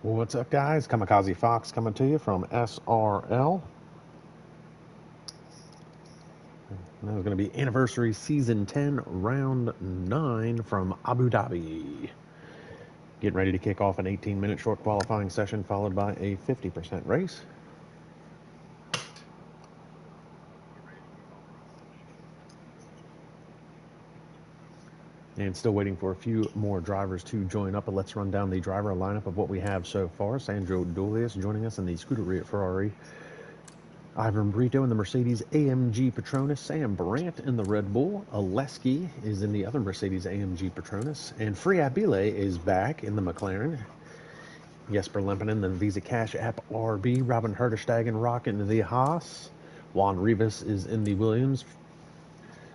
What's up, guys? Kamikaze Fox coming to you from SRL. That was going to be Anniversary Season 10, Round 9 from Abu Dhabi. Getting ready to kick off an 18-minute short qualifying session followed by a 50% race. And still waiting for a few more drivers to join up, but let's run down the driver lineup of what we have so far. Sandro Doulis joining us in the Scuderia Ferrari. Ivan Brito in the Mercedes AMG Petronas, Sam Brandt in the Red Bull, Oleski is in the other Mercedes AMG Petronas, and Friabile is back in the McLaren. Jesper Lempinen, the Visa Cash App RB, Robin Herterstegen rocking the Haas, Juan Rivas is in the Williams,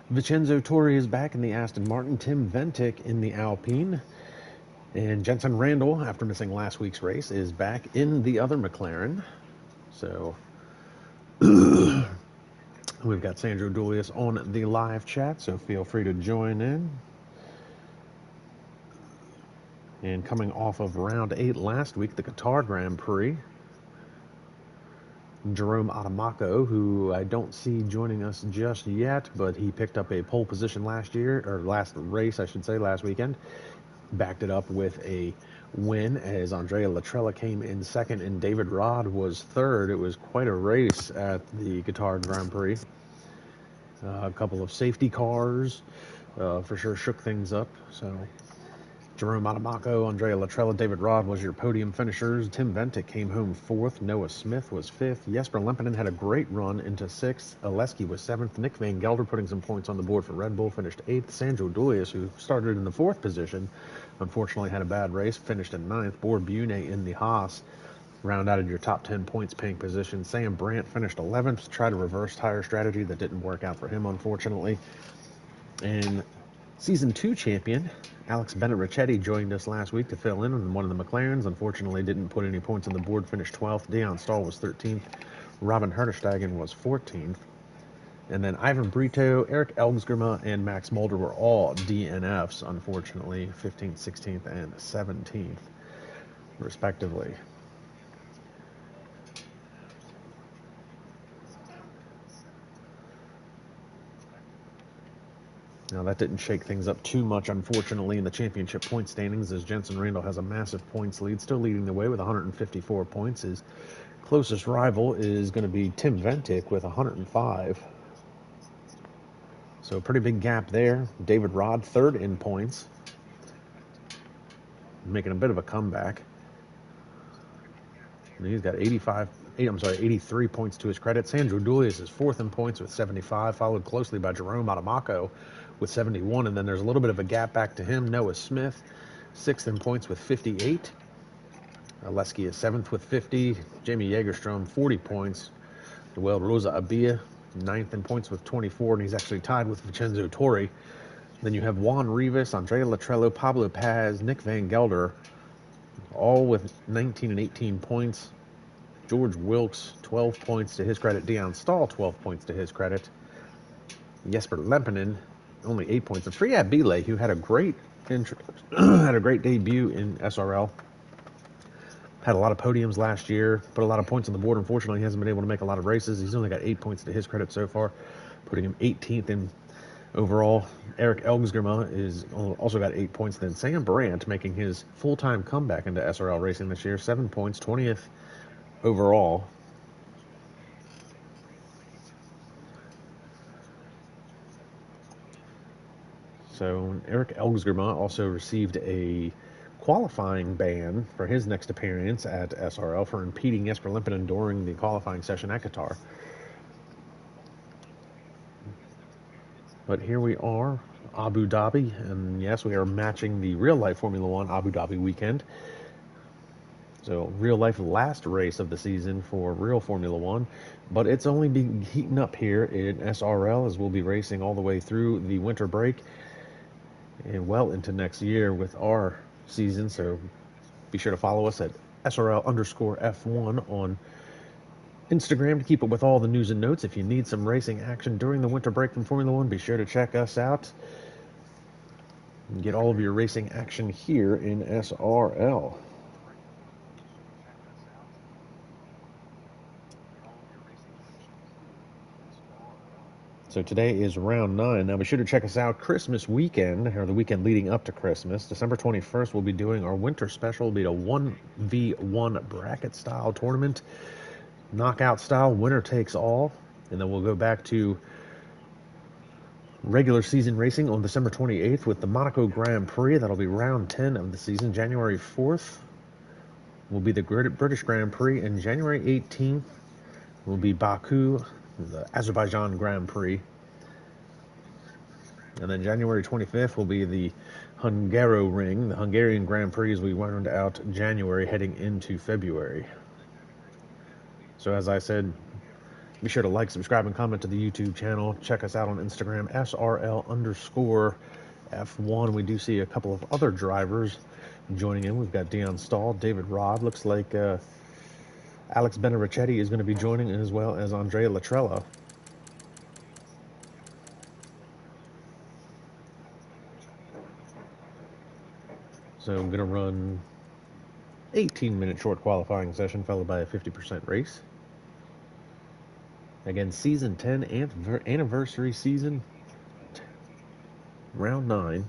Vincenzo Torri is back in the Aston Martin, Tim Ventic in the Alpine, and Jensen Randall, after missing last week's race, is back in the other McLaren. So we've got Sandro Doulis on the live chat, so feel free to join in. And coming off of round 8 last week, the Qatar Grand Prix, Jerome Adamako, who I don't see joining us just yet, but he picked up a pole position last weekend. Backed it up with a win as Andrea Latrella came in second and David Rod was third. It was quite a race at the Qatar Grand Prix. A couple of safety cars for sure shook things up. So Jerome Adamako, Andrea Latrella, David Rod was your podium finishers. Tim Ventic came home fourth. Noah Smith was fifth. Jesper Lempinen had a great run into sixth. Oleski was seventh. Nick Van Gelder putting some points on the board for Red Bull finished eighth. Sandro Doulis, who started in the fourth position, unfortunately had a bad race, finished in ninth. Boer Bune in the Haas round out of your top 10 points paying position. Sam Brandt finished 11th, tried a reverse tire strategy that didn't work out for him, unfortunately. And Season 2 champion Alex Bennett-Ricchetti joined us last week to fill in on one of the McLarens. Unfortunately, didn't put any points on the board, finished 12th. Dion Stahl was 13th. Robin Herterstegen was 14th. And then Ivan Brito, Eric Elmsgrima, and Max Mulder were all DNFs, unfortunately, 15th, 16th, and 17th, respectively. Now, that didn't shake things up too much, unfortunately, in the championship point standings, as Jensen Randall has a massive points lead, still leading the way with 154 points. His closest rival is going to be Tim Ventic with 105. So a pretty big gap there. David Rod, third in points, making a bit of a comeback. And he's got 83 points to his credit. Sandro Doulis is fourth in points with 75, followed closely by Jerome Adamako with 71, and then there's a little bit of a gap back to him. Noah Smith, sixth in points with 58. Oleski is seventh with 50. Jamie Jägerstrom, 40 points. Joel Rosa Abia, ninth in points with 24, and he's actually tied with Vincenzo Torri. Then you have Juan Rivas, Andrea Latrello, Pablo Paz, Nick Van Gelder, all with 19 and 18 points. George Wilkes, 12 points to his credit. Dion Stahl, 12 points to his credit. Jesper Lempinen, only 8 points. And Friabile, who had a great debut in SRL, had a lot of podiums last year, put a lot of points on the board. Unfortunately, he hasn't been able to make a lot of races. He's only got 8 points to his credit so far, putting him 18th in overall. Eric Elmsgrima is also got 8 points. Then Sam Brandt making his full-time comeback into SRL racing this year, 7 points, 20th overall. So Eric Elmsgrima also received a qualifying ban for his next appearance at SRL for impeding Jesper Lempinen during the qualifying session at Qatar. But here we are, Abu Dhabi, and yes, we are matching the real-life Formula One Abu Dhabi weekend. So real-life last race of the season for real Formula One, but it's only been heating up here in SRL as we'll be racing all the way through the winter break and well into next year with our season. So be sure to follow us at SRL_F1 on Instagram to keep up with all the news and notes. If you need some racing action during the winter break from Formula One, be sure to check us out and get all of your racing action here in SRL. So today is round 9. Now be sure to check us out Christmas weekend, or the weekend leading up to Christmas. December 21st, we'll be doing our winter special. It'll be a 1v1 bracket style tournament, knockout style, winner takes all. And then we'll go back to regular season racing on December 28th with the Monaco Grand Prix. That'll be round 10 of the season. January 4th will be the British Grand Prix, and January 18th will be Baku, the Azerbaijan Grand Prix. And then January 25th will be the Hungaroring, the Hungarian Grand Prix, as we round out January heading into February. So as I said, be sure to like, subscribe, and comment to the YouTube channel. Check us out on Instagram, SRL_F1. We do see a couple of other drivers joining in. We've got Dion Stahl, David Rod. Looks like Alex Benarichetti is going to be joining, as well as Andrea Latrella. So I'm going to run 18-minute short qualifying session followed by a 50% race. Again, season 10 anniversary season, round 9.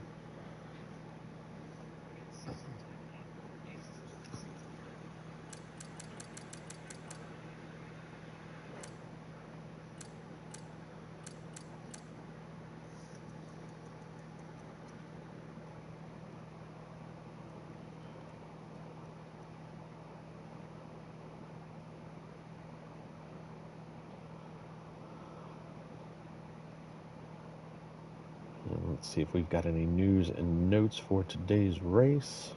Let's see if we've got any news and notes for today's race.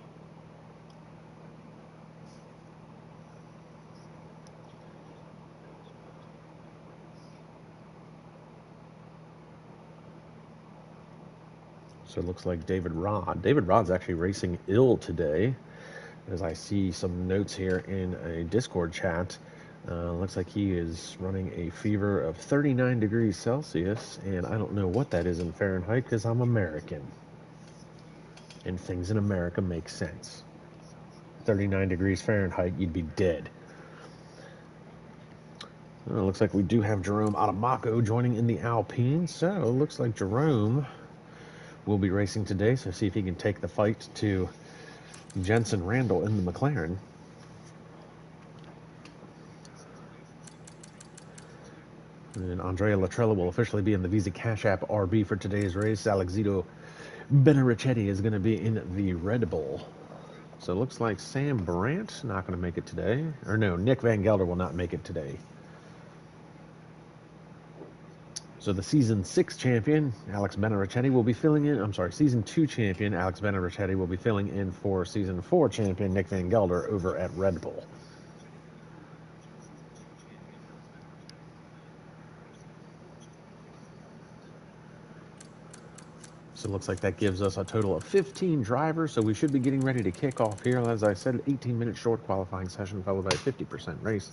So it looks like David Rod's actually racing ill today, as I see some notes here in a Discord chat. Looks like he is running a fever of 39 degrees Celsius, and I don't know what that is in Fahrenheit because I'm American. And things in America make sense. 39 degrees Fahrenheit, you'd be dead. Looks like we do have Jerome Adamako joining in the Alpine, so it looks like Jerome will be racing today, so see if he can take the fight to Jensen Randall in the McLaren. And Andrea Latrella will officially be in the Visa Cash App RB for today's race. Alexito Benarichetti is going to be in the Red Bull. So it looks like Sam Brandt not going to make it today. Or no, Nick Van Gelder will not make it today. So the Season 6 champion, Alex Benarichetti, will be filling in. I'm sorry, Season 2 champion, Alex Benarichetti, will be filling in for Season 4 champion, Nick Van Gelder, over at Red Bull. So it looks like that gives us a total of 15 drivers, so we should be getting ready to kick off here. As I said, 18-minute short qualifying session followed by a 50% race.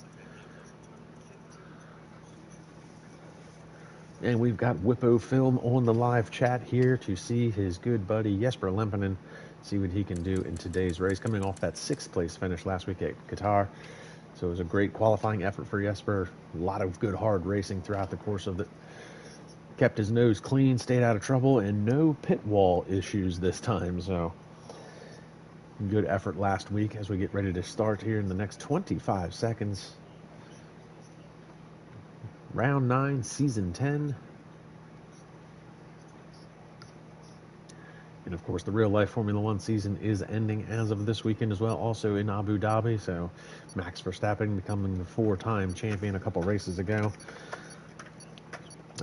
And we've got Whippo Film on the live chat here to see his good buddy Jesper Lempinen, see what he can do in today's race, coming off that 6th place finish last week at Qatar. So it was a great qualifying effort for Jesper. A lot of good hard racing throughout the course of the kept his nose clean, stayed out of trouble, and no pit wall issues this time. So good effort last week as we get ready to start here in the next 25 seconds. Round 9, Season 10. And of course, the real-life Formula One season is ending as of this weekend as well, also in Abu Dhabi. So Max Verstappen becoming the 4-time champion a couple races ago.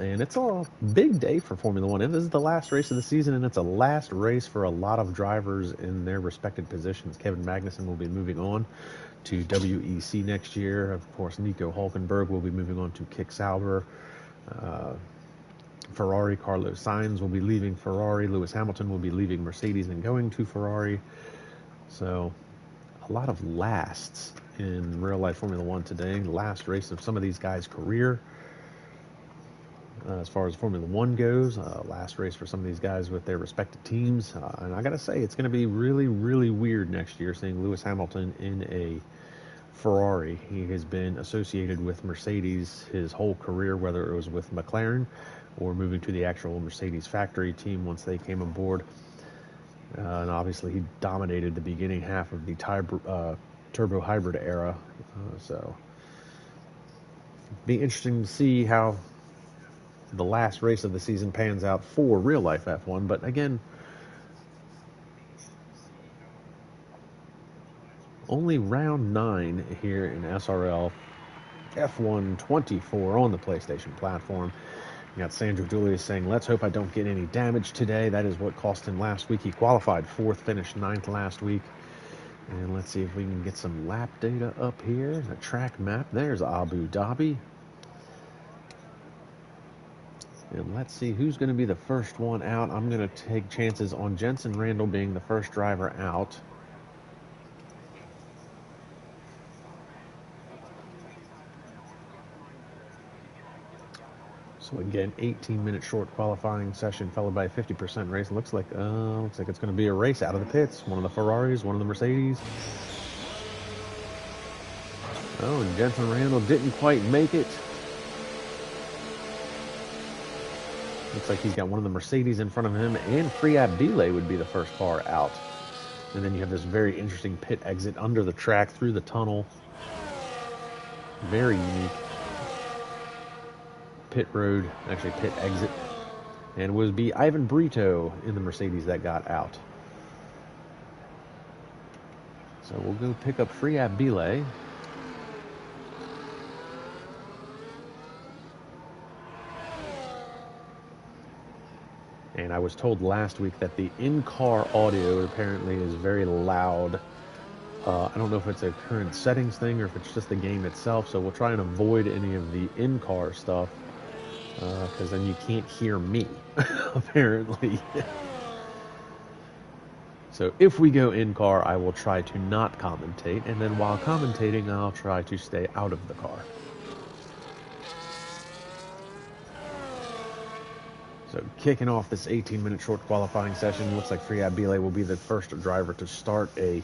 And it's a big day for Formula One. It is the last race of the season, and it's a last race for a lot of drivers in their respected positions. Kevin Magnussen will be moving on to WEC next year. Of course, Nico Hulkenberg will be moving on to Kick Sauber. Ferrari, Carlos Sainz will be leaving Ferrari. Lewis Hamilton will be leaving Mercedes and going to Ferrari. So a lot of lasts in real-life Formula One today. Last race of some of these guys' career. As far as Formula One goes, last race for some of these guys with their respective teams. And I got to say, it's going to be really, really weird next year seeing Lewis Hamilton in a Ferrari. He has been associated with Mercedes his whole career, whether it was with McLaren or moving to the actual Mercedes factory team once they came aboard. And obviously he dominated the beginning half of the turbo hybrid era. So be interesting to see how the last race of the season pans out for real life F1. But again, only round 9 here in SRL F1 24 on the PlayStation platform. You got Sandro Doulis saying, let's hope I don't get any damage today. That is what cost him last week. He qualified 4th, finished 9th last week. And let's see if we can get some lap data up here. The track map. There's Abu Dhabi. And let's see who's going to be the first one out. I'm going to take chances on Jensen Randall being the first driver out. So again, 18-minute short qualifying session followed by a 50% race. Looks like it's going to be a race out of the pits. One of the Ferraris, one of the Mercedes. Oh, and Jensen Randall didn't quite make it. Looks like he's got one of the Mercedes in front of him, and Friab Delay would be the first car out. And then you have this very interesting pit exit under the track through the tunnel. Very unique pit road, actually pit exit. And it would be Ivan Brito in the Mercedes that got out. So we'll go pick up Friab Delay. And I was told last week that the in-car audio apparently is very loud. I don't know if it's a current settings thing or if it's just the game itself, so we'll try and avoid any of the in-car stuff, because then you can't hear me, apparently. So if we go in-car, I will try to not commentate, and then while commentating, I'll try to stay out of the car. So kicking off this 18-minute short qualifying session, looks like Friab Delay will be the first driver to start a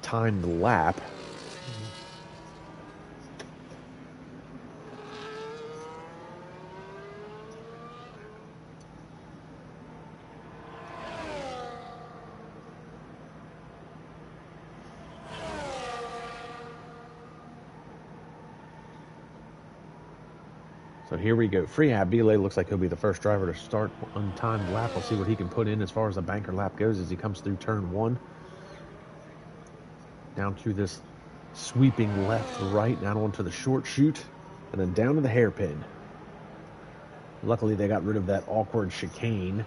timed lap. So here we go. Friab Delay looks like he'll be the first driver to start untimed lap. We'll see what he can put in as far as the banker lap goes as he comes through turn 1. Down through this sweeping left-right, down onto the short chute, and then down to the hairpin. Luckily, they got rid of that awkward chicane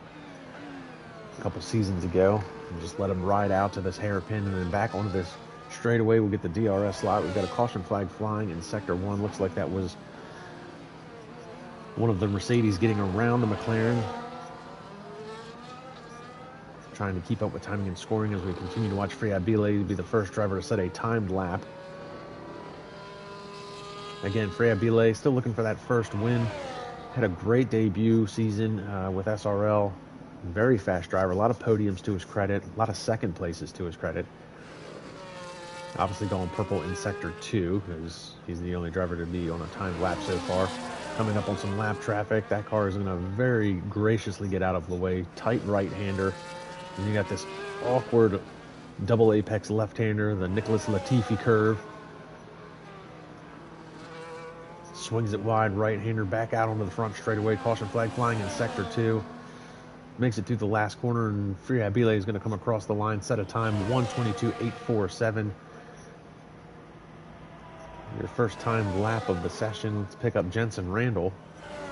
a couple seasons ago and just let him ride out to this hairpin and then back onto this straightaway. We'll get the DRS slot. We've got a caution flag flying in Sector 1. Looks like that was one of the Mercedes getting around the McLaren, trying to keep up with timing and scoring as we continue to watch Friab Delay be the first driver to set a timed lap. Again, Friab Delay still looking for that first win. Had a great debut season with SRL. Very fast driver. A lot of podiums to his credit. A lot of second places to his credit. Obviously going purple in Sector 2 because he's the only driver to be on a timed lap so far. Coming up on some lap traffic. That car is going to very graciously get out of the way. Tight right-hander. And you got this awkward double apex left-hander, the Nicholas Latifi curve. Swings it wide, right-hander back out onto the front straightaway. Caution flag flying in Sector 2. Makes it through the last corner, and Friab Delay is going to come across the line. Set a time 1:22.847. Your first time lap of the session. Let's pick up Jensen Randall.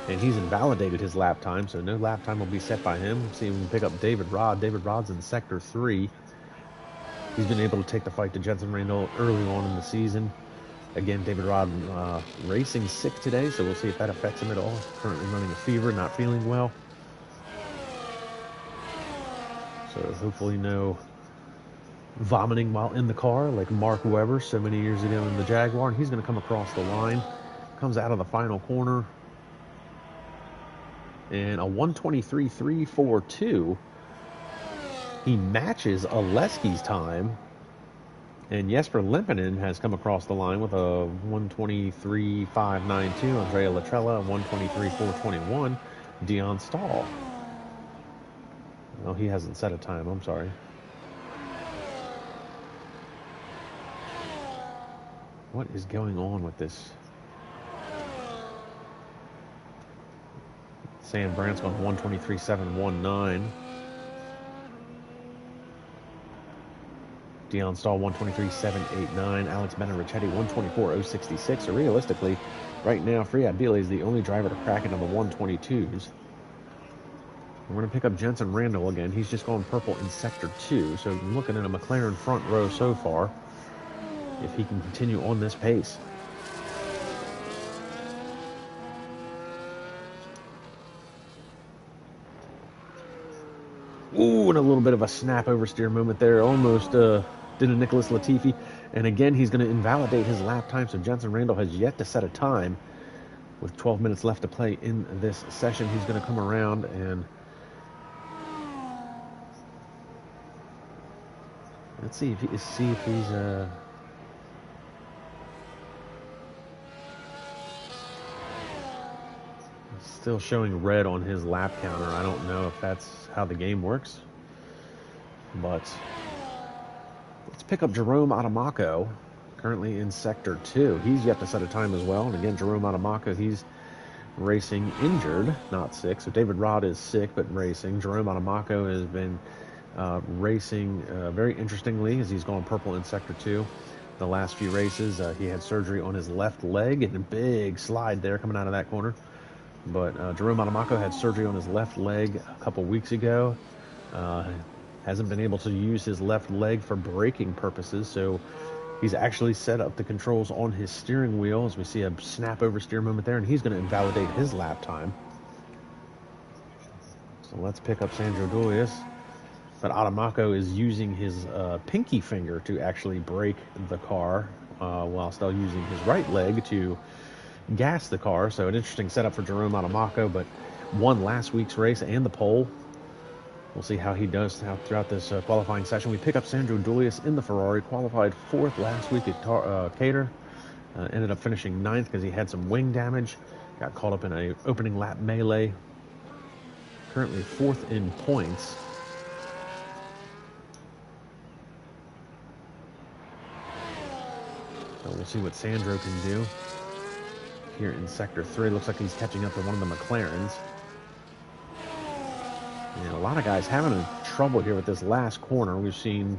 And he's invalidated his lap time, so no lap time will be set by him. See if we can pick up David Rod. David Rod's in Sector 3. He's been able to take the fight to Jensen Randall early on in the season. Again, David Rod racing sick today, so we'll see if that affects him at all. Currently running a fever, not feeling well. So hopefully no vomiting while in the car like Mark Webber so many years ago in the Jaguar. And he's going to come across the line. Comes out of the final corner. And a 1:23.342. He matches Oleski's time. And Jesper Lempinen has come across the line with a 1:23.592. Andrea Latrella, 1:23.421. Dion Stahl. No, he hasn't set a time. I'm sorry. What is going on with this? Sam Brandt's gone 123.719. Dion Stahl 123.789. Alex Benarichetti 124.066. So realistically, right now, Free Abdili is the only driver to crack it on the 122s. We're going to pick up Jensen Randall again. He's just gone purple in Sector 2. So looking at a McLaren front row so far, if he can continue on this pace. Ooh, and a little bit of a snap oversteer moment there. Almost did a Nicholas Latifi. And again, he's going to invalidate his lap time. So Jensen Randall has yet to set a time. With 12 minutes left to play in this session, he's going to come around and let's see if he's still showing red on his lap counter. I don't know if that's how the game works, but let's pick up Jerome Adamaco, currently in Sector 2. He's yet to set a time as well. And again, Jerome Adamaco, he's racing injured, not sick. So David Rod is sick, but racing. Jerome Adamaco has been racing very interestingly as he's gone purple in Sector 2. The last few races, he had surgery on his left leg and a big slide there coming out of that corner. But Jerome Adamaco had surgery on his left leg a couple weeks ago. Hasn't been able to use his left leg for braking purposes, so he's actually set up the controls on his steering wheel as we see a snap oversteer moment there, and he's going to invalidate his lap time. So let's pick up Sandro Doulis. But Adamaco is using his pinky finger to actually brake the car while still using his right leg to gas the car. So an interesting setup for Jerome Adamaco, but won last week's race and the pole. We'll see how he does throughout this qualifying session. We pick up Sandro Doulis in the Ferrari, qualified 4th last week at Cater. Ended up finishing 9th because he had some wing damage. Got caught up in an opening lap melee. Currently 4th in points. So we'll see what Sandro can do here in Sector 3. Looks like he's catching up to one of the McLarens. And a lot of guys having trouble here with this last corner. We've seen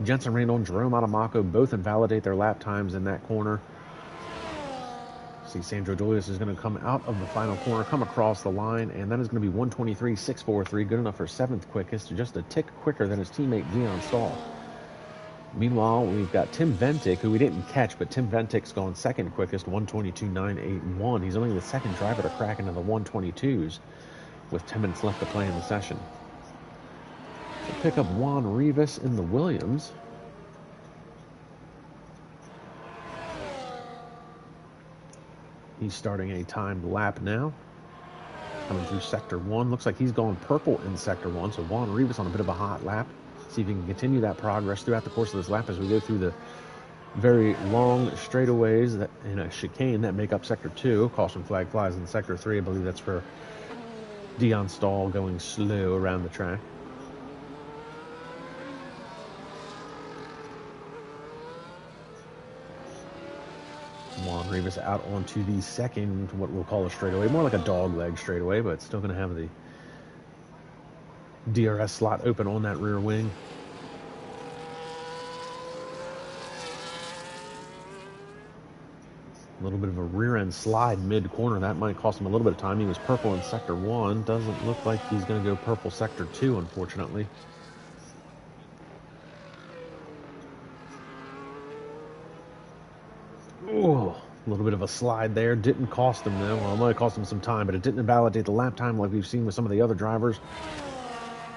Jensen Randall and Jerome Adamaco both invalidate their lap times in that corner. See, Sandro Doulis is going to come out of the final corner, come across the line, and that is going to be 123.643, good enough for 7th quickest, just a tick quicker than his teammate Dion Stahl. Meanwhile, we've got Tim Ventic, who we didn't catch, but Tim Ventic's gone 2nd quickest, 122.981. He's only the 2nd driver to crack into the 122s with 10 minutes left to play in the session. We'll pick up Juan Rivas in the Williams. He's starting a timed lap now. Coming through Sector 1. Looks like he's going purple in Sector 1, so Juan Rivas on a bit of a hot lap. See if he can continue that progress throughout the course of this lap as we go through the very long straightaways that in a chicane that make up Sector 2. Caution flag flies in Sector 3. I believe that's for Dion Stahl going slow around the track. Juan Rivas out onto the 2nd, what we'll call a straightaway. More like a dog leg straightaway, but still going to have the DRS slot open on that rear wing. A little bit of a rear end slide mid corner. That might cost him a little bit of time. He was purple in Sector 1. Doesn't look like he's going to go purple Sector 2, unfortunately. Oh, a little bit of a slide there. Didn't cost him, though. Well, it might have cost him some time, but it didn't invalidate the lap time like we've seen with some of the other drivers.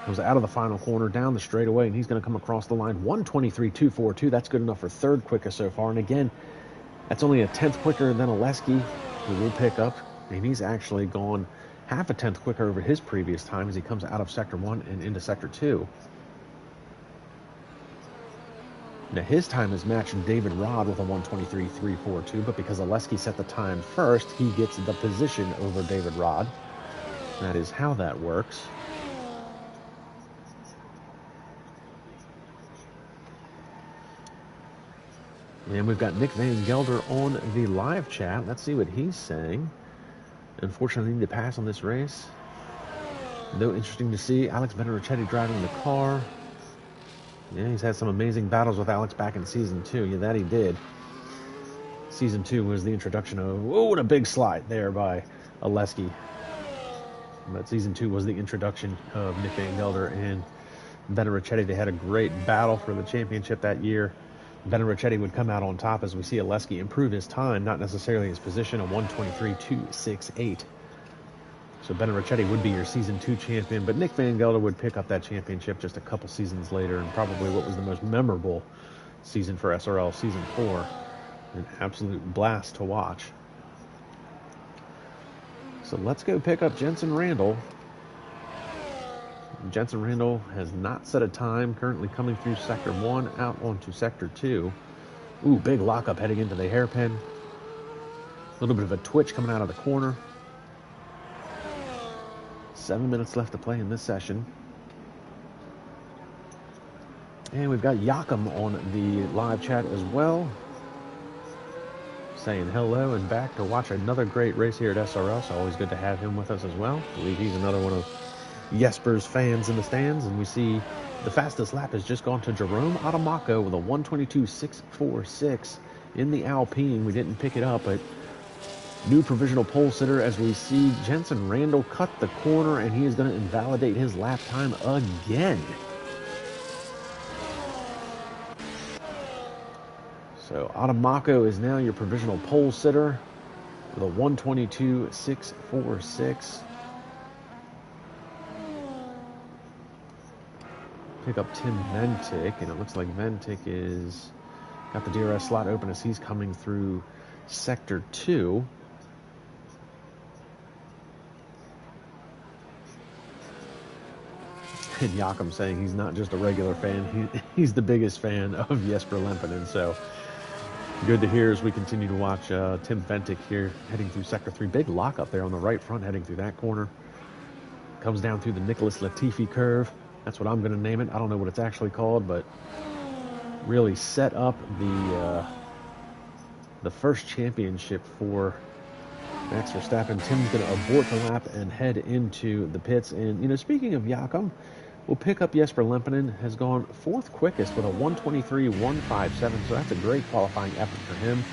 Comes out of the final corner, down the straightaway, and he's going to come across the line. 123.242. That's good enough for 3rd quickest so far. And again, that's only a 10th quicker than Oleski, who will pick up. And he's actually gone half a 10th quicker over his previous time as he comes out of Sector 1 and into Sector 2. Now, his time is matching David Rod with a 123.342, but because Oleski set the time first, he gets the position over David Rod. That is how that works. And we've got Nick Van Gelder on the live chat. Let's see what he's saying. Unfortunately, need to pass on this race. Though interesting to see Alex Benarichetti driving the car. Yeah, he's had some amazing battles with Alex back in Season 2. Yeah, that he did. Season 2 was the introduction of... Oh, and a big slide there by Oleski. But Season 2 was the introduction of Nick Van Gelder and Benarichetti. They had a great battle for the championship that year. Benarichetti would come out on top as we see Oleski improve his time, not necessarily his position, a 1:23.268. So Benarichetti would be your Season 2 champion, but Nick Van Gelder would pick up that championship just a couple seasons later, and probably what was the most memorable season for SRL, Season 4. An absolute blast to watch. So let's go pick up Jensen Randall. Jensen Randall has not set a time, currently coming through Sector 1, out onto Sector 2. Ooh, big lockup heading into the hairpin. A little bit of a twitch coming out of the corner. 7 minutes left to play in this session. And we've got Joachim on the live chat as well, saying hello and back to watch another great race here at SRL. So always good to have him with us as well. I believe he's another one of Jesper's fans in the stands, and we see the fastest lap has just gone to Jerome Adamaco with a 1:22.646 in the Alpine. We didn't pick it up, but new provisional pole sitter as we see Jensen Randall cut the corner, and he is going to invalidate his lap time again. So Adamaco is now your provisional pole sitter with a 1:22.646. Pick up Tim Ventic, and it looks like Ventic is got the DRS slot open as he's coming through Sector 2. And Joachim saying he's not just a regular fan, he's the biggest fan of Jesper Lempinen. So good to hear as we continue to watch Tim Ventic here heading through Sector 3. Big lockup there on the right front heading through that corner. Comes down through the Nicholas Latifi curve. That's what I'm going to name it. I don't know what it's actually called, but really set up the first championship for Max Verstappen. Tim's going to abort the lap and head into the pits. And, you know, speaking of Joachim, we'll pick up Jesper Lempinen, has gone fourth quickest with a 1:23.157, so that's a great qualifying effort for him.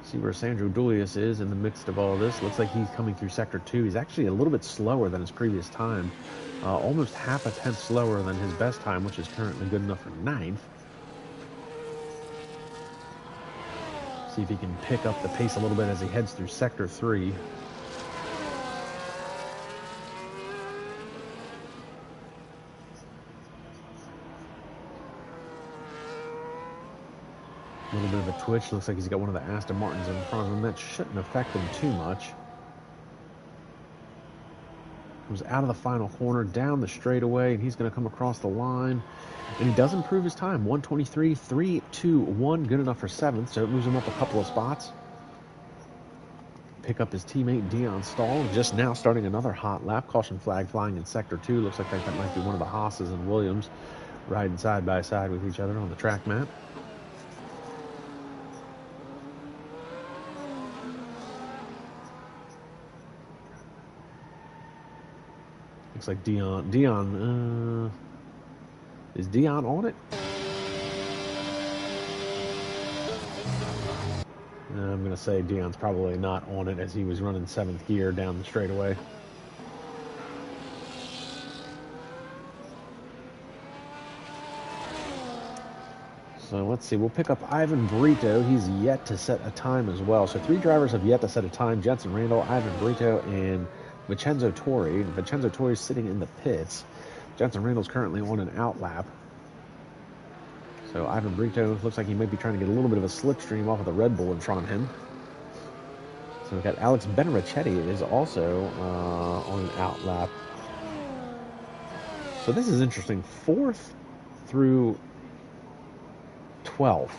See where Sandro Doulis is in the midst of all of this. Looks like he's coming through Sector 2. He's actually a little bit slower than his previous time. Almost half a tenth slower than his best time, which is currently good enough for 9th. See if he can pick up the pace a little bit as he heads through Sector 3. A little bit of a twitch. Looks like he's got one of the Aston Martins in front of him. That shouldn't affect him too much. Comes out of the final corner, down the straightaway, and he's going to come across the line. And he does improve his time. 1:23.321, good enough for 7th, so it moves him up a couple of spots. Pick up his teammate Dion Stahl, just now starting another hot lap. Caution flag flying in Sector 2. Looks like that might be one of the Haas's and Williams riding side by side with each other on the track map. Looks like Dion, is Dion on it? I'm going to say Dion's probably not on it as he was running 7th gear down the straightaway. So let's see, we'll pick up Ivan Brito. He's yet to set a time as well. So 3 drivers have yet to set a time: Jensen Randall, Ivan Brito, and Vincenzo Torri. Vincenzo Torri is sitting in the pits. Jensen Randall's currently on an out lap. So Ivan Brito looks like he might be trying to get a little bit of a slipstream off of the Red Bull in front of him. So we've got Alex Benarichetti is also on an out lap. So this is interesting. 4th through 12th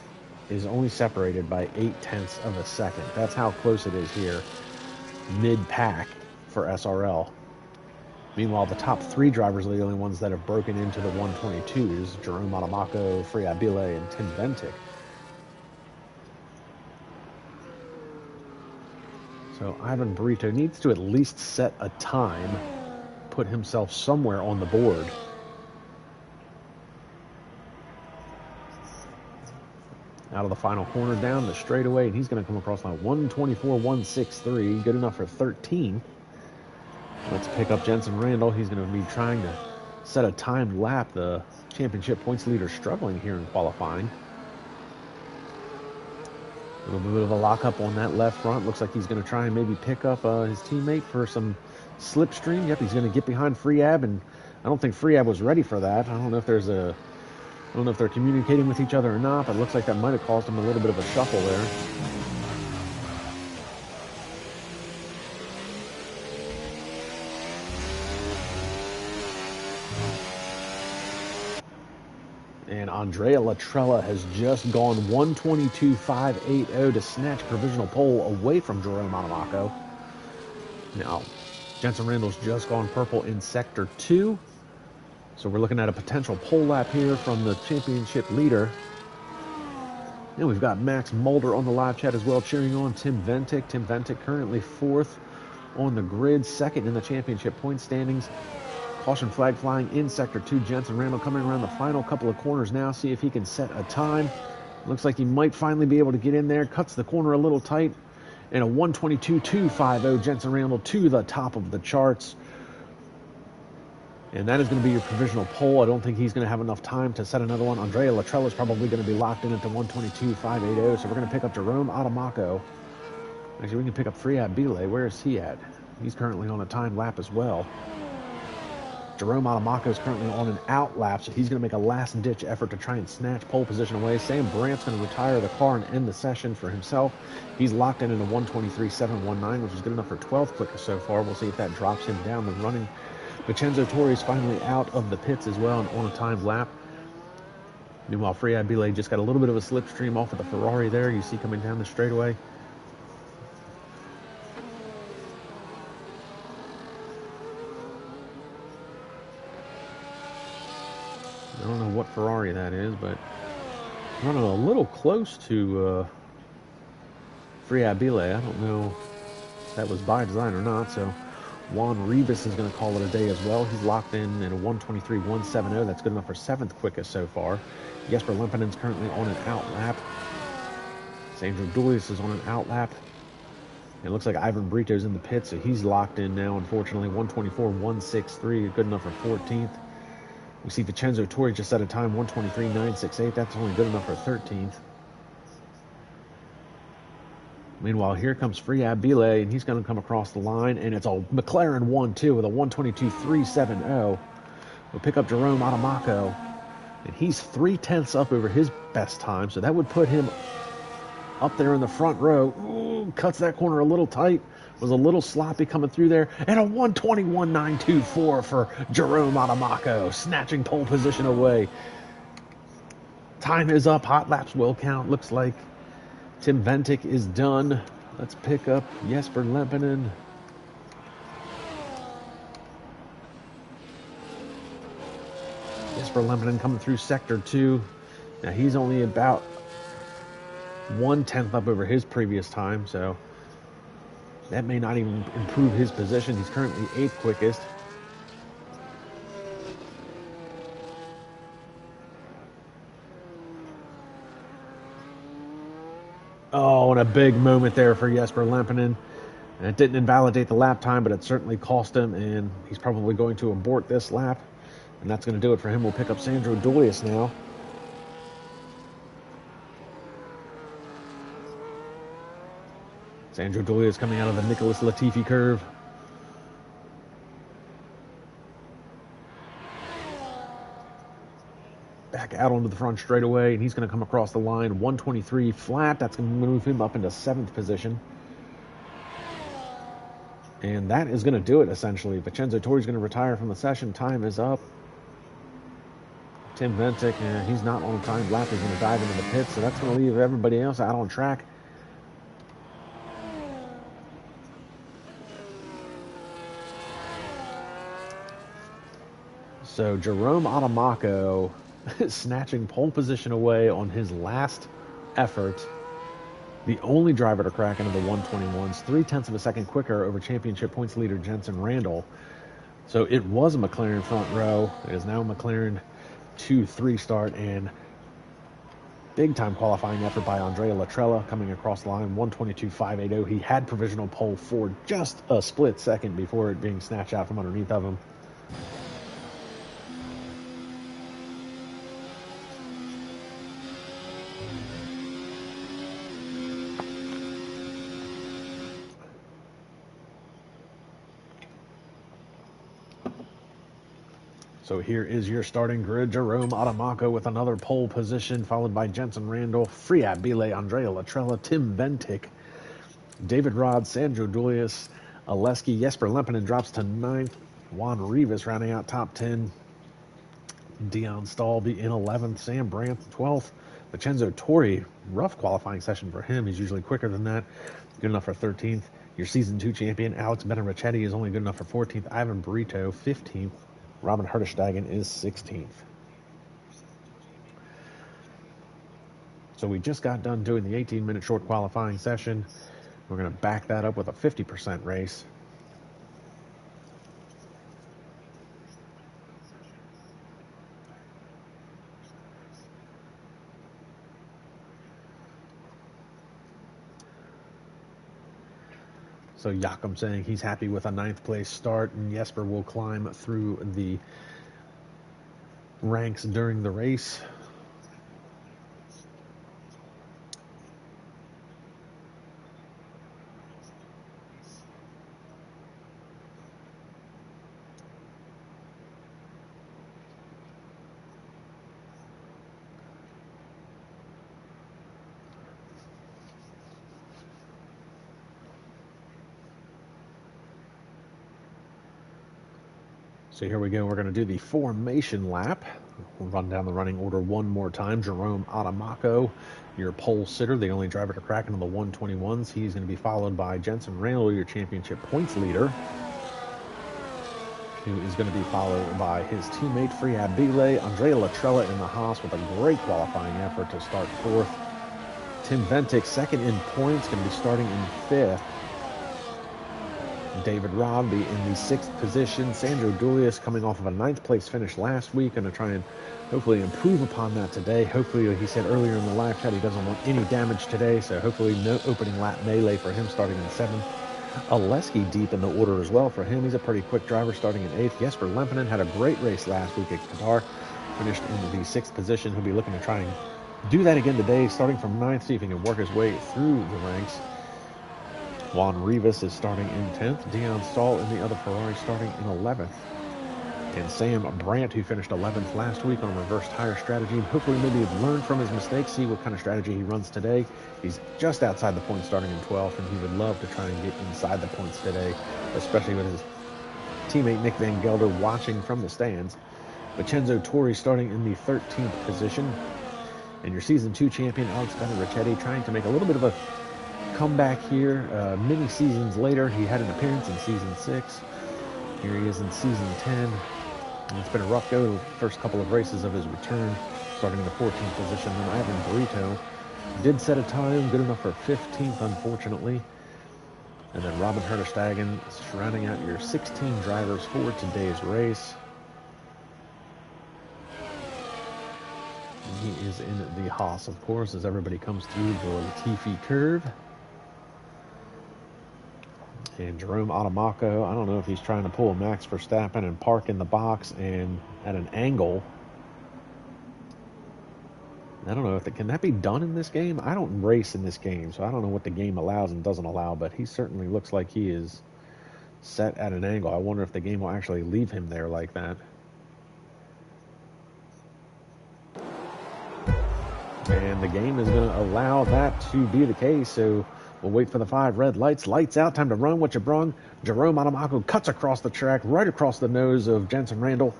is only separated by 0.8 of a second. That's how close it is here, mid-pack. for SRL. Meanwhile, the top 3 drivers are the only ones that have broken into the 122s: Jerome Adamako, Free Abile, and Tim Ventic. So Ivan Brito needs to at least set a time, put himself somewhere on the board. Out of the final corner down the straightaway, and he's going to come across line 124.163, good enough for 13. Let's pick up Jensen Randall. He's going to be trying to set a timed lap. The championship points leader struggling here in qualifying. A little bit of a lockup on that left front. Looks like he's going to try and maybe pick up his teammate for some slipstream. Yep, he's going to get behind Freeab, and I don't think Freeab was ready for that. I don't know if they're communicating with each other or not, but it looks like that might have caused him a little bit of a shuffle there. And Andrea Latrella has just gone 122.580 to snatch provisional pole away from Jerome Adamako. Now, Jensen Randall's just gone purple in Sector 2. So we're looking at a potential pole lap here from the championship leader. And we've got Max Mulder on the live chat as well, cheering on Tim Ventic. Tim Ventic currently 4th on the grid, 2nd in the championship point standings. Caution flag flying in Sector 2. Jensen Randall coming around the final couple of corners now, see if he can set a time. Looks like he might finally be able to get in there. Cuts the corner a little tight. And a 122.250 Jensen Randall to the top of the charts. And that is going to be your provisional pole. I don't think he's going to have enough time to set another one. Andrea Latrella is probably going to be locked in at the 122.580. So we're going to pick up Jerome Adamako. Actually, we can pick up Freeab Bile. Where is he at? He's currently on a timed lap as well. Jerome Adamako is currently on an out lap, so he's going to make a last-ditch effort to try and snatch pole position away. Sam Brandt's going to retire the car and end the session for himself. He's locked in at a 123.719, which is good enough for 12th quickest so far. We'll see if that drops him down the running. Vincenzo Torre is finally out of the pits as well and on a timed lap. Meanwhile, Freeab Bile just got a little bit of a slipstream off of the Ferrari there. You see coming down the straightaway. I don't know what Ferrari that is, but running a little close to Freeab Bile. I don't know if that was by design or not, so Juan Rivas is going to call it a day as well. He's locked in at a 123.170. That's good enough for 7th quickest so far. Jesper Lempinen's currently on an out lap. Sandro Doulis is on an out lap. It looks like Ivan Brito's in the pit, so he's locked in now, unfortunately. 124.163, good enough for 14th. We see Vincenzo Torre just set a time, 123.968. That's only good enough for 13th. Meanwhile, here comes Freeab Bile, and he's going to come across the line, and it's a McLaren 1-2 with a 122.370. We'll pick up Jerome Adamako, and he's 0.3 up over his best time, so that would put him up there in the front row. Ooh, cuts that corner a little tight. Was a little sloppy coming through there. And a 121.924 for Jerome Adamako, snatching pole position away. Time is up. Hot laps will count. Looks like Tim Ventic is done. Let's pick up Jesper Lempinen. Jesper Lempinen coming through Sector 2. Now he's only about 1/10 up over his previous time, so that may not even improve his position. He's currently 8th quickest. Oh, and a big moment there for Jesper Lempinen. And it didn't invalidate the lap time, but it certainly cost him, and he's probably going to abort this lap. And that's going to do it for him. We'll pick up Sandro Doulis now. Sandro Doulis coming out of the Nicholas Latifi curve. Back out onto the front straightaway, and he's going to come across the line 123 flat. That's going to move him up into 7th position. And that is going to do it, essentially. Vincenzo Torre is going to retire from the session. Time is up. Tim Ventic, he's not on a timed lap. He's going to dive into the pits, so that's going to leave everybody else out on track. So Jerome Adamaco snatching pole position away on his last effort. The only driver to crack into the 121s, 0.3 of a second quicker over championship points leader Jensen Randall. So it was a McLaren front row. It is now a McLaren 2-3 start, and big time qualifying effort by Andrea Latrella coming across the line, 122.580. He had provisional pole for just a split second before it being snatched out from underneath of him. So here is your starting grid. Jerome Adamaco with another pole position, followed by Jensen Randall, Friat Bile, Andrea Latrella, Tim Ventic, David Rod, Sandro Doulis, Oleski, Jesper Lempinen drops to 9th, Juan Rivas rounding out top 10, Dion Stalby in 11th, Sam Brandt 12th, Vincenzo Torri, rough qualifying session for him. He's usually quicker than that. Good enough for 13th. Your Season 2 champion, Alex Benarichetti, is only good enough for 14th. Ivan Brito, 15th. Robin Hertestegen is 16th. So we just got done doing the 18-minute short qualifying session. We're going to back that up with a 50% race. So Jakob saying he's happy with a 9th place start, and Jesper will climb through the ranks during the race. So here we go. We're going to do the formation lap. We'll run down the running order one more time. Jerome Adamaco, your pole sitter, the only driver to crack into the 121s. He's going to be followed by Jensen Randall, your championship points leader, who is going to be followed by his teammate Friat Bile, Andrea Latrella in the Haas with a great qualifying effort to start 4th. Tim Ventic, 2nd in points, going to be starting in 5th. David Rodby in the 6th position. Sandro Doulis coming off of a 9th place finish last week. Going to try and hopefully improve upon that today. Hopefully, he said earlier in the live chat he doesn't want any damage today, so hopefully no opening lap melee for him starting in 7th. Oleski deep in the order as well for him. He's a pretty quick driver starting in 8th. Jesper Lempinen had a great race last week at Qatar. Finished in the 6th position. He'll be looking to try and do that again today, starting from 9th, see if he can work his way through the ranks. Juan Rivas is starting in 10th. Dion Stahl in the other Ferrari starting in 11th. And Sam Brandt, who finished 11th last week on a reverse tire strategy. Hopefully maybe learn from his mistakes, see what kind of strategy he runs today. He's just outside the points starting in 12th, and he would love to try and get inside the points today, especially with his teammate Nick Van Gelder watching from the stands. Vincenzo Torri starting in the 13th position. And your Season 2 champion, Alex Benarichetti, trying to make a little bit of a comeback here. Many seasons later, he had an appearance in Season 6. Here he is in Season 10. And it's been a rough go the first couple of races of his return, starting in the 14th position. Then Ivan Brito did set a time, good enough for 15th, unfortunately. And then Robin Hertestegen rounding out your 16 drivers for today's race. And he is in the Haas, of course, as everybody comes through the Latifi curve. And Jerome Adamaco, I don't know if he's trying to pull a Max Verstappen and park in the box and at an angle. I don't know if can that be done in this game? I don't race in this game, so I don't know what the game allows and doesn't allow, but he certainly looks like he is set at an angle. I wonder if the game will actually leave him there like that. And the game is going to allow that to be the case, so we'll wait for the 5 red lights. Lights out, time to run what you brung. Jerome Adamaco cuts across the track, right across the nose of Jensen Randall.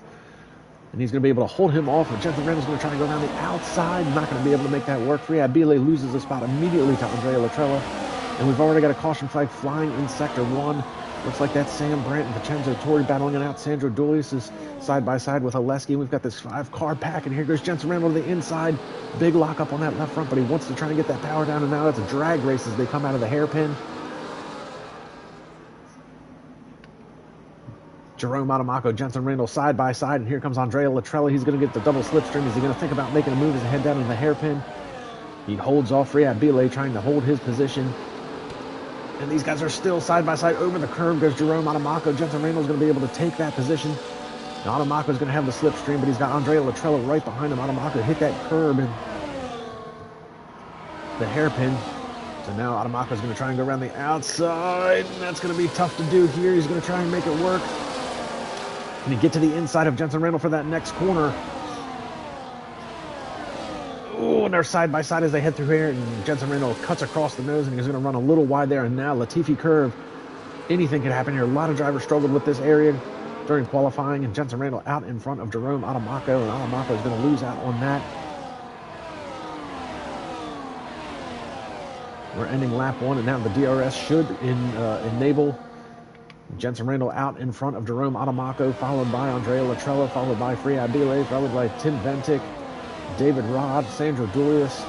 And he's going to be able to hold him off. And Jensen Randall's going to try and go around the outside. Not going to be able to make that work. Friat Bile loses the spot immediately to Andrea Latrella. And we've already got a caution flag flying in Sector 1. Looks like that's Sam Brandt and Vincenzo Torri battling it out. Sandro Doulis is side by side with Oleski. We've got this 5-car pack, and here goes Jensen Randall to the inside. Big lock up on that left front, but he wants to try and get that power down, and now it's a drag race as they come out of the hairpin. Jerome Adamaco, Jensen Randall side by side, and here comes Andrea Latrella. He's going to get the double slipstream. Is he going to think about making a move as they head down in the hairpin? He holds off Riyad Bile, trying to hold his position. And these guys are still side by side. Over the curve goes Jerome Adamaco. Jensen Randall's going to be able to take that position. Now Adamaco's going to have the slipstream, but he's got Andrea Latrella right behind him. Adamaco hit that curb and the hairpin. So now Adamaco's going to try and go around the outside. And that's going to be tough to do here. He's going to try and make it work. Can he get to the inside of Jensen Randall for that next corner? Oh, and they're side by side as they head through here, and Jensen Randall cuts across the nose, and he's going to run a little wide there. And now Latifi curve. Anything could happen here. A lot of drivers struggled with this area during qualifying, and Jensen Randall out in front of Jerome Adamaco, and Adamaco is going to lose out on that. We're ending lap 1, and now the DRS should enable Jensen Randall out in front of Jerome Adamaco, followed by Andrea Latrella, followed by Riyad Bile, followed by Tim Ventic, David Rod, Sandro Doulis,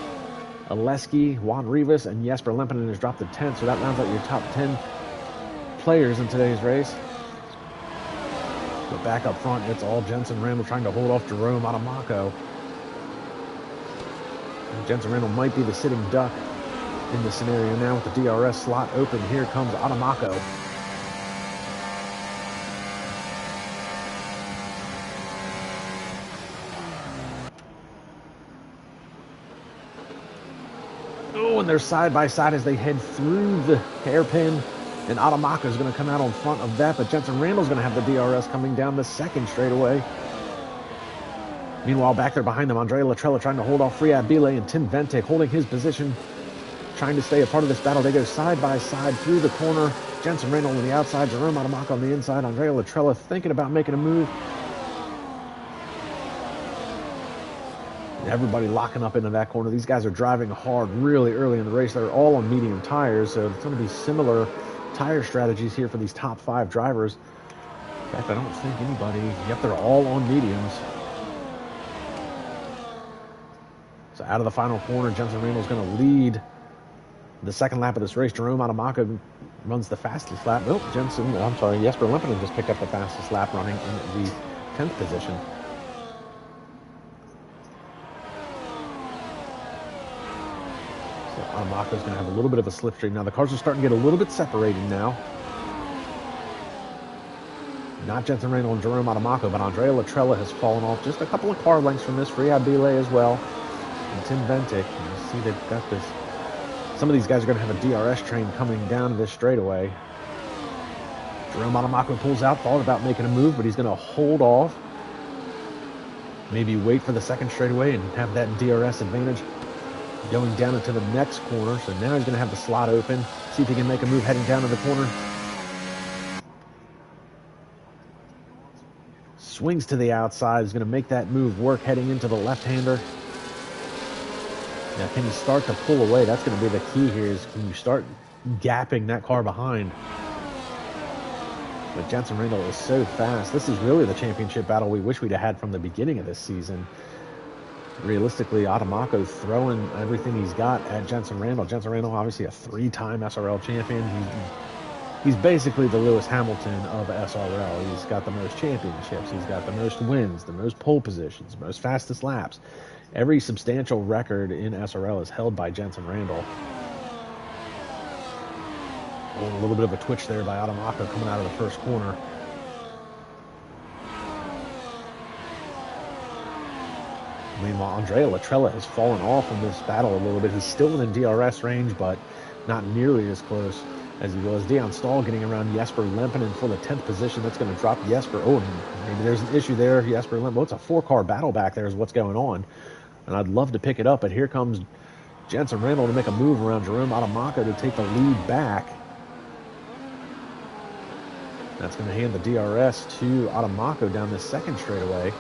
Oleski, Juan Rivas, and Jesper Lempinen has dropped to 10th, so that rounds out your top 10 players in today's race. But back up front, it's all Jensen Randall trying to hold off Jerome Adamaco. And Jensen Randall might be the sitting duck in this scenario now with the DRS slot open. Here comes Adamaco. Oh, and they're side by side as they head through the hairpin. And Adamaco is going to come out on front of that, but Jensen Randall's going to have the DRS coming down the second straightaway. Meanwhile, back there behind them, Andrea Latrella trying to hold off Riyad Bile, and Tim Ventic holding his position, trying to stay a part of this battle. They go side by side through the corner. Jensen Randall on the outside, Jerome Adamaco on the inside. Andrea Latrella thinking about making a move. Everybody locking up into that corner. These guys are driving hard really early in the race. They're all on medium tires, so it's going to be similar tire strategies here for these top 5 drivers. In fact, I don't think anybody... Yep, they're all on mediums. So out of the final corner, Jensen Randall's going to lead the second lap of this race. Jerome Adamaco runs the fastest lap. Jesper Lempinen just picked up the fastest lap, running in the 10th position. Adamaco's going to have a little bit of a slipstream. Now the cars are starting to get a little bit separated now. Not Jensen Randall and Jerome Adamaco, but Andrea Latrella has fallen off just a couple of car lengths from this. Riyad Bile as well. And Tim Ventic. You see they've got this. Some of these guys are going to have a DRS train coming down this straightaway. Jerome Adamaco pulls out, thought about making a move, but he's going to hold off. Maybe wait for the second straightaway and have that DRS advantage going down into the next corner. So now he's going to have the slot open. See if he can make a move heading down to the corner. Swings to the outside. He's going to make that move work heading into the left-hander. Now, can you start to pull away? That's going to be the key here, is can you start gapping that car behind? But Jensen Randall is so fast. This is really the championship battle we wish we'd have had from the beginning of this season. Realistically, Adamaco throwing everything he's got at Jensen Randall. Jensen Randall, obviously a 3-time SRL champion. He's basically the Lewis Hamilton of SRL. He's got the most championships. He's got the most wins, the most pole positions, most fastest laps. Every substantial record in SRL is held by Jensen Randall. Oh, a little bit of a twitch there by Adamaco coming out of the first corner. Meanwhile, Andrea Latrella has fallen off in this battle a little bit. He's still within DRS range, but not nearly as close as he was. Deon Stahl getting around Jesper Lempinen for the 10th position. That's going to drop Jesper. Oh, maybe there's an issue there. Jesper Lempinen. Well, it's a 4-car battle back there is what's going on. And I'd love to pick it up, but here comes Jensen Randall to make a move around Jerome Adamaco to take the lead back. That's going to hand the DRS to Adamaco down this second straightaway.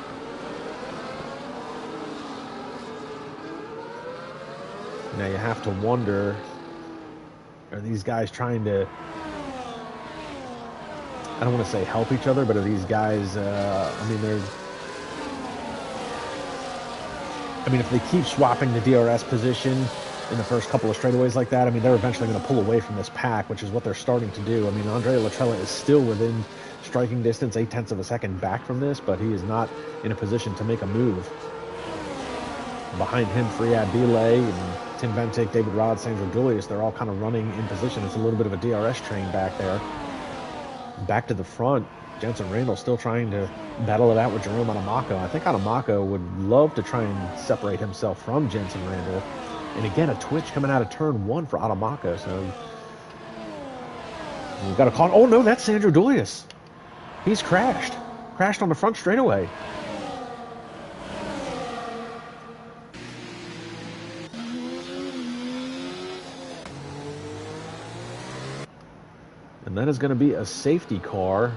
Now you have to wonder, are these guys trying to I don't want to say help each other, but are these guys, I mean, if they keep swapping the DRS position in the first couple of straightaways like that, I mean, they're eventually going to pull away from this pack, which is what they're starting to do. I mean, Andrea Latrella is still within striking distance, 0.8 of a second back from this, but he is not in a position to make a move. Behind him, Friad Bilay and Tim Ventic, David Rod, Sandro Doulis, they're all kind of running in position. It's a little bit of a DRS train back there. Back to the front, Jensen Randall still trying to battle it out with Jerome Adamako. I think Adamako would love to try and separate himself from Jensen Randall. And again, a twitch coming out of turn 1 for Adamako. So we've got a call. Oh no, that's Sandro Doulis. He's crashed. Crashed on the front straightaway. And that is going to be a safety car.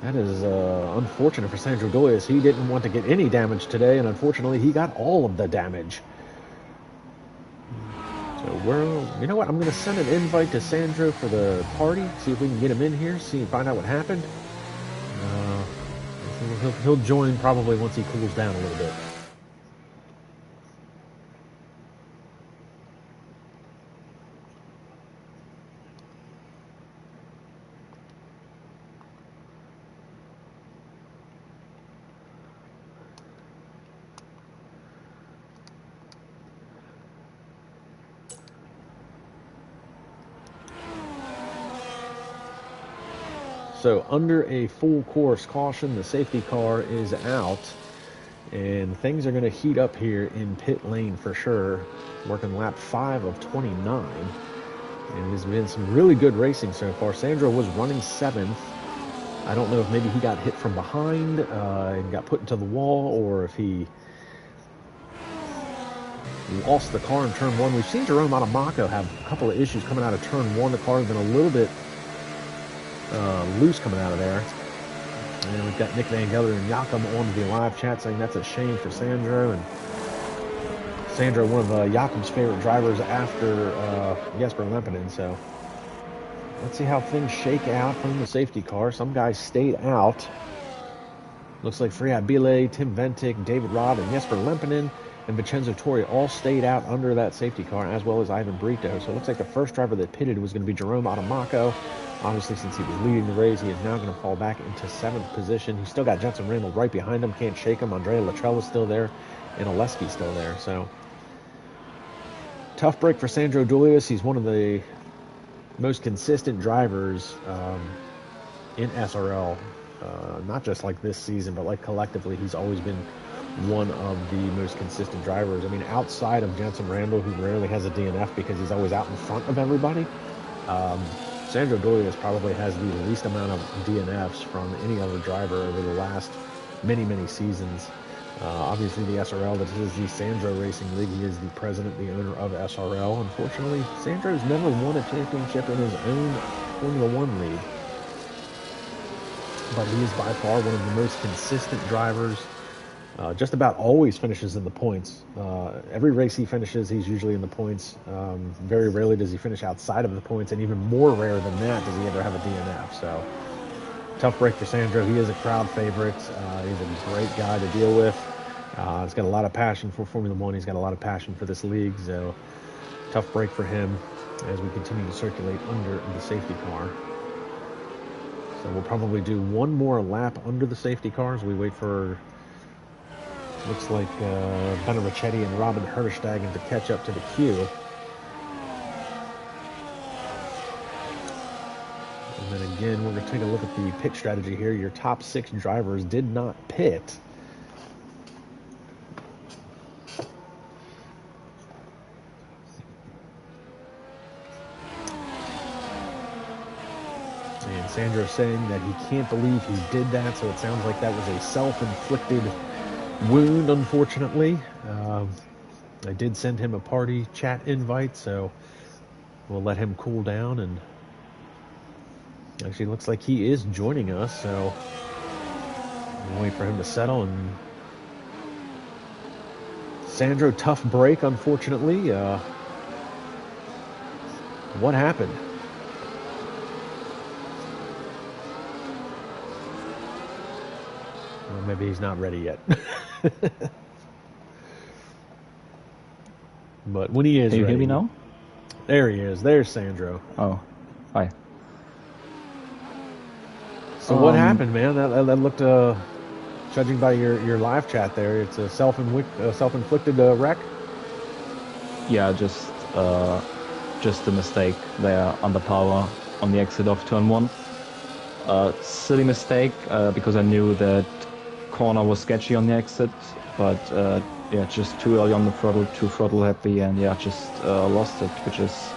That is unfortunate for Sandro Doulis. He didn't want to get any damage today, and unfortunately, he got all of the damage. So you know what? I'm going to send an invite to Sandro for the party. See if we can get him in here. Find out what happened. He'll join probably once he cools down a little bit. So under a full course caution, the safety car is out, and things are going to heat up here in pit lane for sure. Working lap 5 of 29, and there's been some really good racing so far. Sandro was running 7th. I don't know if maybe he got hit from behind and got put into the wall, or if he lost the car in turn 1. We've seen Jerome Adamako have a couple of issues coming out of turn 1. The car has been a little bit loose coming out of there. And we've got Nick Van Gelder and Jakob on the live chat saying that's a shame for Sandro. And Sandro, one of Jakob's favorite drivers after Jesper Lempinen. So let's see how things shake out from the safety car. Some guys stayed out. Looks like Friad Bilay, Tim Ventic, David Rod, and Jesper Lempinen and Vincenzo Torri all stayed out under that safety car, as well as Ivan Brito. So it looks like the first driver that pitted was going to be Jerome Adamako. Obviously, since he was leading the race, he is now going to fall back into 7th position. He's still got Jensen Randall right behind him. Can't shake him. Andrea Latrella is still there, and Oleski's still there. So tough break for Sandro Doulis. He's one of the most consistent drivers in SRL. Not just like this season, but like collectively, he's always been one of the most consistent drivers. I mean, outside of Jensen Randall, who rarely has a DNF because he's always out in front of everybody, Sandro Doulis probably has the least amount of DNFs from any other driver over the last many, many seasons. Obviously, the SRL, this is the Sandro Racing League. He is the president, the owner of SRL. Unfortunately, Sandro's never won a championship in his own Formula One league. But he is by far one of the most consistent drivers. Just about always finishes in the points. Every race he finishes, he's usually in the points. Very rarely does he finish outside of the points, and even more rare than that does he ever have a DNF. So, tough break for Sandro. He is a crowd favorite. He's a great guy to deal with. He's got a lot of passion for Formula One. He's got a lot of passion for this league. So, tough break for him as we continue to circulate under the safety car. So, we'll probably do one more lap under the safety car as we wait for... Looks like Benno Ricchetti and Robin Herderstegen to catch up to the queue. And then again, we're going to take a look at the pit strategy here. Your top 6 drivers did not pit. And Sandro saying that he can't believe he did that, so it sounds like that was a self-inflicted wound, unfortunately. I did send him a party chat invite, so we'll let him cool down. And actually looks like he is joining us, so we'll wait for him to settle. And Sandro, tough break, unfortunately. What happened? Maybe he's not ready yet. But when he is Can you ready, hear me now? There he is. There's Sandro. Oh, hi. So what happened, man? That looked, judging by your live chat there, it's a self-inflicted wreck. Yeah, just a mistake there under power on the exit of turn 1. Silly mistake because I knew that corner was sketchy on the exit, but yeah, just too early on the throttle, too throttle happy, and yeah, just lost it, which is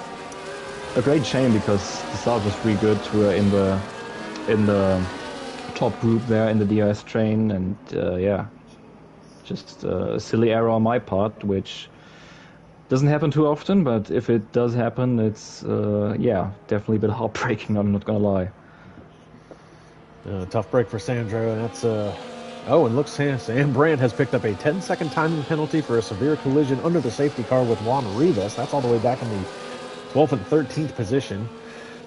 a great shame because the start was really good. We were in the top group there in the DRS train, and yeah, just a silly error on my part, which doesn't happen too often, but if it does happen, it's yeah, definitely a bit heartbreaking, I'm not gonna lie. Tough break for Sandro, and that's oh, and look, Sam Brandt has picked up a 10-second timing penalty for a severe collision under the safety car with Juan Rivas. That's all the way back in the 12th and 13th position.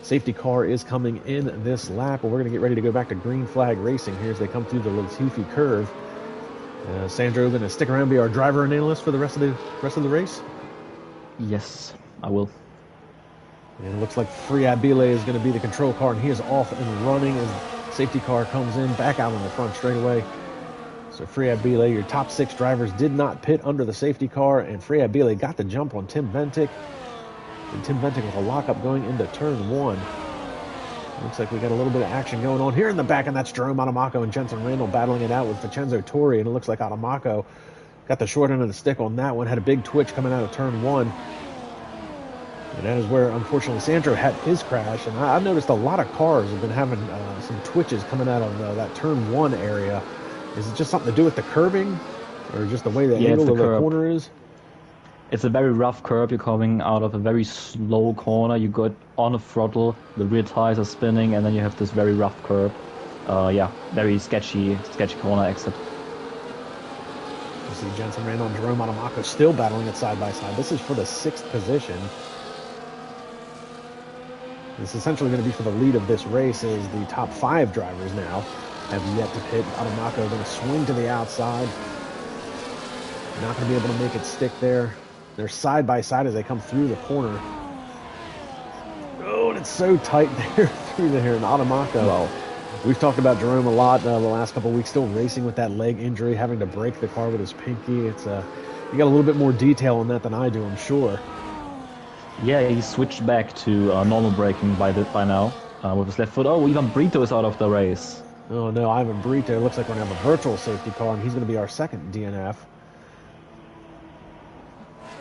Safety car is coming in this lap, and we're going to get ready to go back to green flag racing here as they come through the Latifi curve. Sandro going to stick around, be our driver and analyst for the rest of the race. Yes, I will. And it looks like Friabile is going to be the control car, and he is off and running as safety car comes in back out in the front straightaway. So Friabile, your top 6 drivers did not pit under the safety car, and Friabile got the jump on Tim Ventic. And Tim Ventic with a lockup going into turn 1. Looks like we got a little bit of action going on here in the back, and that's Jerome Adamaco and Jensen Randall battling it out with Vincenzo Torri, and it looks like Adamaco got the short end of the stick on that one, had a big twitch coming out of turn 1. And that is where, unfortunately, Sandro had his crash. And I've noticed a lot of cars have been having some twitches coming out of that turn 1 area. Is it just something to do with the curbing? Or just the way the angle of the corner is? It's a very rough curb. You're coming out of a very slow corner. You got on a throttle, the rear tires are spinning, and then you have this very rough curb. Yeah, very sketchy corner exit. You see Jensen Randall and Jerome Adamaco still battling it side by side. This is for the 6th position. It's essentially going to be for the lead of this race, as the top 5 drivers now have yet to pit. Adamaco going to swing to the outside. Not going to be able to make it stick there. They're side by side as they come through the corner. Oh, and it's so tight there through there. And Adamaco, well, we've talked about Jerome a lot the last couple of weeks, still racing with that leg injury, having to break the car with his pinky. It's you got a little bit more detail on that than I do, I'm sure. Yeah, he switched back to normal braking by now with his left foot. Oh, Ivan Brito is out of the race. Oh no, Ivan Brito looks like we're going to have a virtual safety car, and he's going to be our second DNF.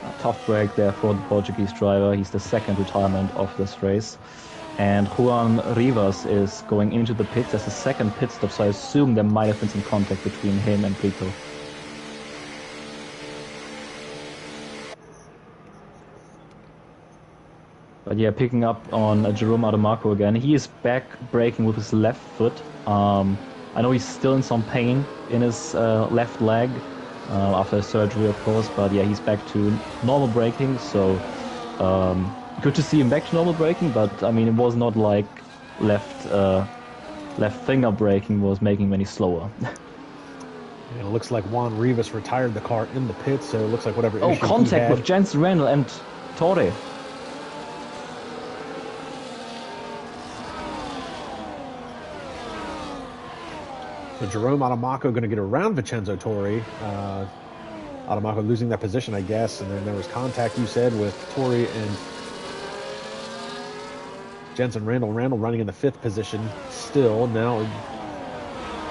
A tough break there for the Portuguese driver. He's the second retirement of this race. And Juan Rivas is going into the pits as a second pit stop, so I assume there might have been some contact between him and Brito. But yeah, picking up on Jerome Adamaco again. He is back braking with his left foot. I know he's still in some pain in his left leg after surgery, of course. But yeah, he's back to normal braking. So good to see him back to normal braking. But I mean, it was not like left finger braking was making him any slower. And it looks like Juan Rivas retired the car in the pit, so it looks like whatever issue contact with Jensen Randall and Torre. So Jerome Adamaco going to get around Vincenzo Torri. Adamaco losing that position, I guess. And then there was contact, you said, with Torri and Jensen Randall. Randall running in the 5th position still. Now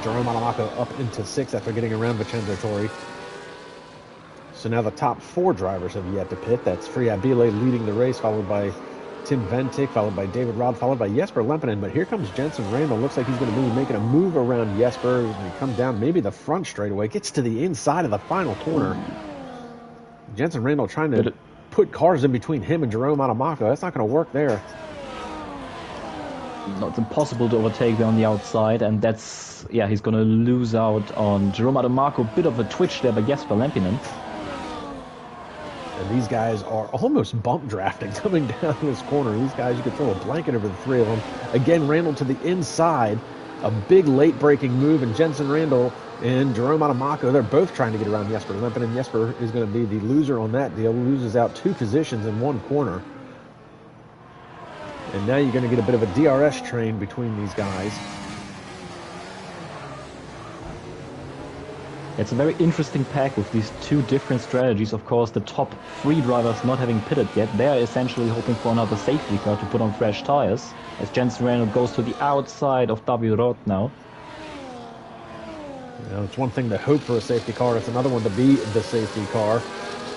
Jerome Adamaco up into 6th after getting around Vincenzo Torri. So now the top 4 drivers have yet to pit. That's Friabile leading the race, followed by Tim Ventic, followed by David Rod, followed by Jesper Lempinen. But here comes Jensen Randall. Looks like he's going to be making a move around Jesper. He's going to come down maybe the front straightaway. Gets to the inside of the final corner. Jensen Randall trying to put cars in between him and Jerome Adamaco. That's not going to work there. No, it's impossible to overtake there on the outside. And that's, yeah, he's going to lose out on Jerome Adamaco. Bit of a twitch there by Jesper Lempinen. And these guys are almost bump drafting coming down this corner. These guys, you could throw a blanket over the 3 of them. Again, Randall to the inside. a big late braking move, and Jensen Randall and Jerome Adamako, they're both trying to get around Jesper Limpin, and Jesper is going to be the loser on that deal, loses out 2 positions in 1 corner. And now you're going to get a bit of a DRS train between these guys. It's a very interesting pack with these 2 different strategies. Of course, the top 3 drivers not having pitted yet, they are essentially hoping for another safety car to put on fresh tires, as Jensen Randall goes to the outside of David Roth now. You know, it's one thing to hope for a safety car, it's another one to be the safety car.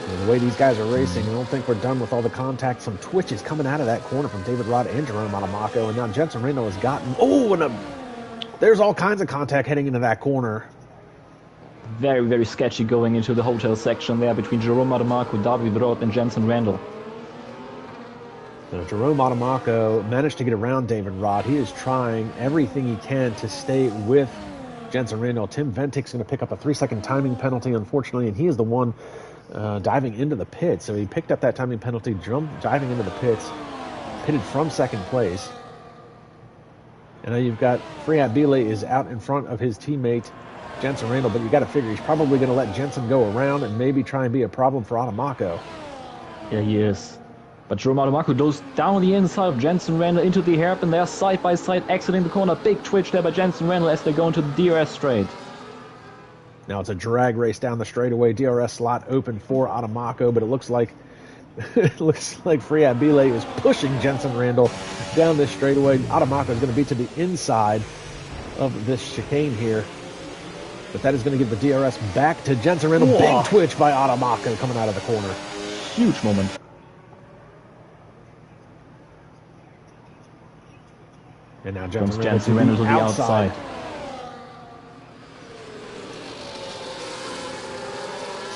And the way these guys are racing, I don't think we're done with all the contact. Some twitches coming out of that corner from David Rod and Jerome Adamako, and now Jensen Randall has gotten... Oh, and there's all kinds of contact heading into that corner. Very, very sketchy going into the hotel section there between Jerome Adamako, David Roth, and Jensen Randall. Now, Jerome Adamako managed to get around David Rod. He is trying everything he can to stay with Jensen Randall. Tim Ventic's going to pick up a 3-second timing penalty, unfortunately, and he is the one diving into the pits. So he picked up that timing penalty, diving into the pits, pitted from second place. And now you've got Friat Bile is out in front of his teammate Jensen Randall, but you got to figure he's probably going to let Jensen go around and maybe try and be a problem for Adamako. Yeah, he is. But Jerome Adamako goes down the inside of Jensen Randall into the hairpin. They are side by side exiting the corner. Big twitch there by Jensen Randall as they go into the DRS straight. Now it's a drag race down the straightaway. DRS slot open for Adamako, but it looks like Friat Bile is pushing Jensen Randall down this straightaway. Adamako is going to be to the inside of this chicane here. But that is going to give the DRS back to Jensen Randall. Whoa. Big twitch by Adamako coming out of the corner. Huge moment. And now Comes Jensen Randall to the outside.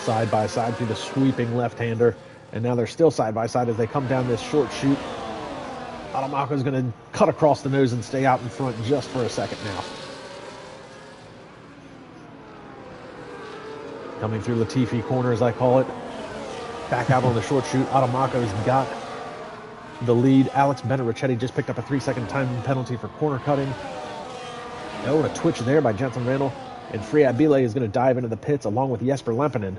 Side by side through the sweeping left-hander. And now they're still side by side as they come down this short chute. Adamako is going to cut across the nose and stay out in front just for a second now. Coming through Latifi corner, as I call it. Back out on the short chute. Adamako's got the lead. Alex Benerichetti just picked up a 3-second time penalty for corner cutting. Oh, and a twitch there by Jensen Randall. And Friat Bile is going to dive into the pits along with Jesper Lempinen.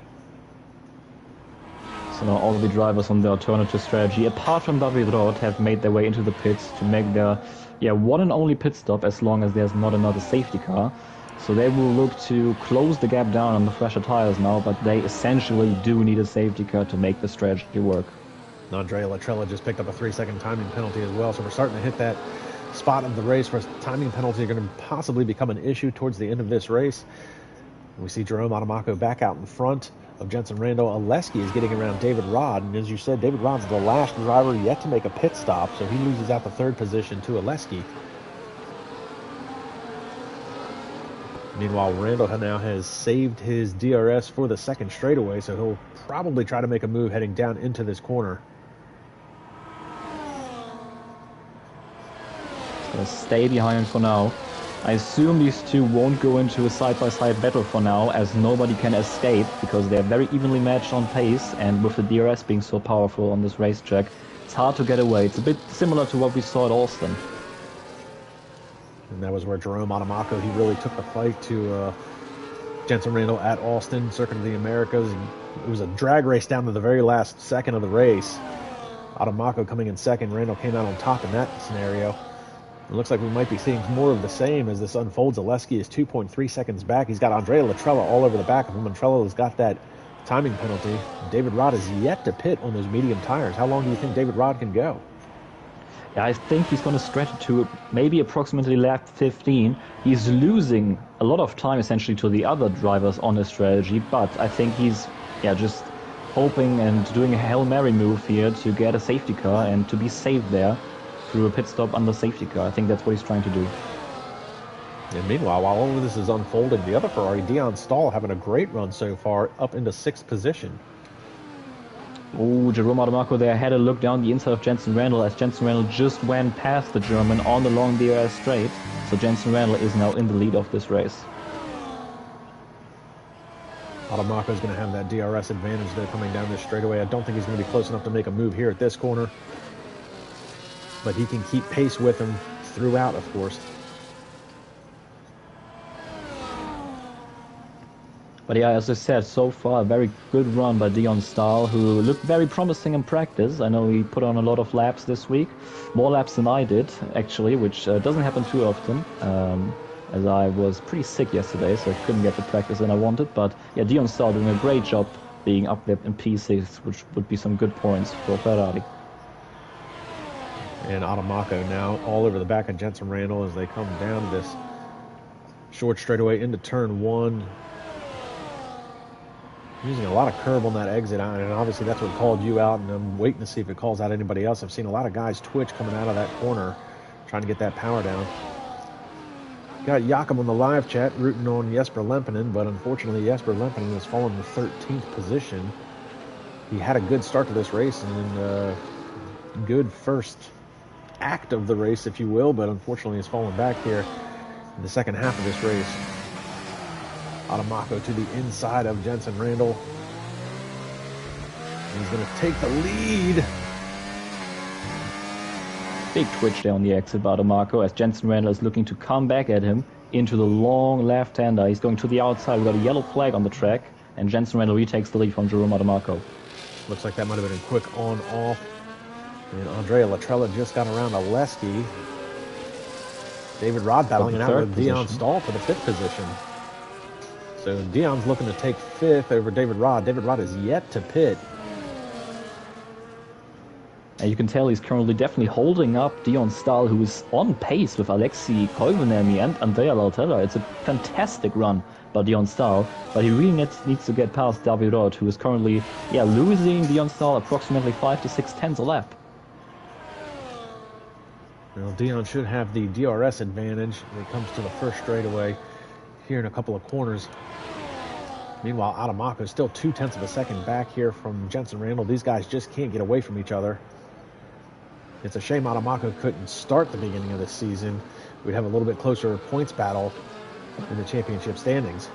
So now all of the drivers on the alternative strategy, apart from David Roth, have made their way into the pits to make their one and only pit stop as long as there's not another safety car. So they will look to close the gap down on the fresher tires now, but they essentially do need a safety car to make the strategy work. Andrea Latrella just picked up a 3-second timing penalty as well, so we're starting to hit that spot of the race where timing penalties are going to possibly become an issue towards the end of this race. We see Jerome Adamako back out in front of Jensen Randall. Oleski is getting around David Rod, and as you said, David Rod's the last driver yet to make a pit stop, so he loses out the 3rd position to Oleski. Meanwhile, Randall now has saved his DRS for the 2nd straightaway, so he'll probably try to make a move heading down into this corner. He's going to stay behind for now. I assume these two won't go into a side-by-side battle for now, as nobody can escape, because they're very evenly matched on pace, and with the DRS being so powerful on this racetrack, it's hard to get away. It's a bit similar to what we saw at Austin. And that was where Jerome Adamako, he really took the fight to Jensen Randall at Austin, Circuit of the Americas. It was a drag race down to the very last second of the race. Adamako coming in second. Randall came out on top in that scenario. It looks like we might be seeing more of the same as this unfolds. Oleski is 2.3 seconds back. He's got Andrea Latrella all over the back of him. Latrella has got that timing penalty. David Rod is yet to pit on those medium tires. How long do you think David Rod can go? Yeah, I think he's going to stretch it to maybe approximately lap 15. He's losing a lot of time essentially to the other drivers on his strategy, but I think he's just hoping and doing a Hail Mary move here to get a safety car and to be saved there through a pit stop under safety car. I think that's what he's trying to do. And meanwhile, while all of this is unfolding, the other Ferrari, Dion Stahl, having a great run so far, up into 6th position. Oh, Jerome Adamako there had a look down the inside of Jensen Randall as Jensen Randall just went past the German on the long DRS straight. So Jensen Randall is now in the lead of this race. Adamako is going to have that DRS advantage there coming down this straightaway. I don't think he's going to be close enough to make a move here at this corner. But he can keep pace with him throughout, of course. But yeah, as I said, so far a very good run by Dion Stahl, who looked very promising in practice. I know he put on a lot of laps this week, more laps than I did actually, which doesn't happen too often. As I was pretty sick yesterday, so I couldn't get the practice that I wanted. But yeah, Dion Stahl doing a great job being up there in P6, which would be some good points for Ferrari. And Adamaco now all over the back of Jensen Randall as they come down this short straightaway into turn 1. Using a lot of curb on that exit, and obviously that's what called you out, and I'm waiting to see if it calls out anybody else. I've seen a lot of guys twitch coming out of that corner, trying to get that power down. Got Jakob on the live chat rooting on Jesper Lempinen, but unfortunately Jesper Lempinen has fallen to 13th position. He had a good start to this race and a good first act of the race, if you will, but unfortunately has fallen back here in the second half of this race. Adamaco to the inside of Jensen Randall. He's going to take the lead. Big twitch there on the exit by Adamaco as Jensen Randall is looking to come back at him into the long left-hander. He's going to the outside. We've got a yellow flag on the track, and Jensen Randall retakes the lead from Jerome Adamaco. Looks like that might have been a quick on-off. And Andrea Latrella just got around Oleski. David Rod battling it out with Dion Stahl for the 5th position. So Dion's looking to take 5th over David Rod. David Rod is yet to pit. And you can tell he's currently definitely holding up Dion Stahl, who is on pace with Alexei Koivuniemi and Andrea Lautella. It's a fantastic run by Dion Stahl, but he really needs to get past David Rod, who is currently losing Dion Stahl approximately 5 to 6 tenths a lap. Well, Dion should have the DRS advantage when it comes to the first straightaway here in a couple of corners. Meanwhile, Adamaco is still 0.2 of a second back here from Jensen Randall. These guys just can't get away from each other. It's a shame Adamaco couldn't start the beginning of the season. We'd have a little bit closer points battle in the championship standings.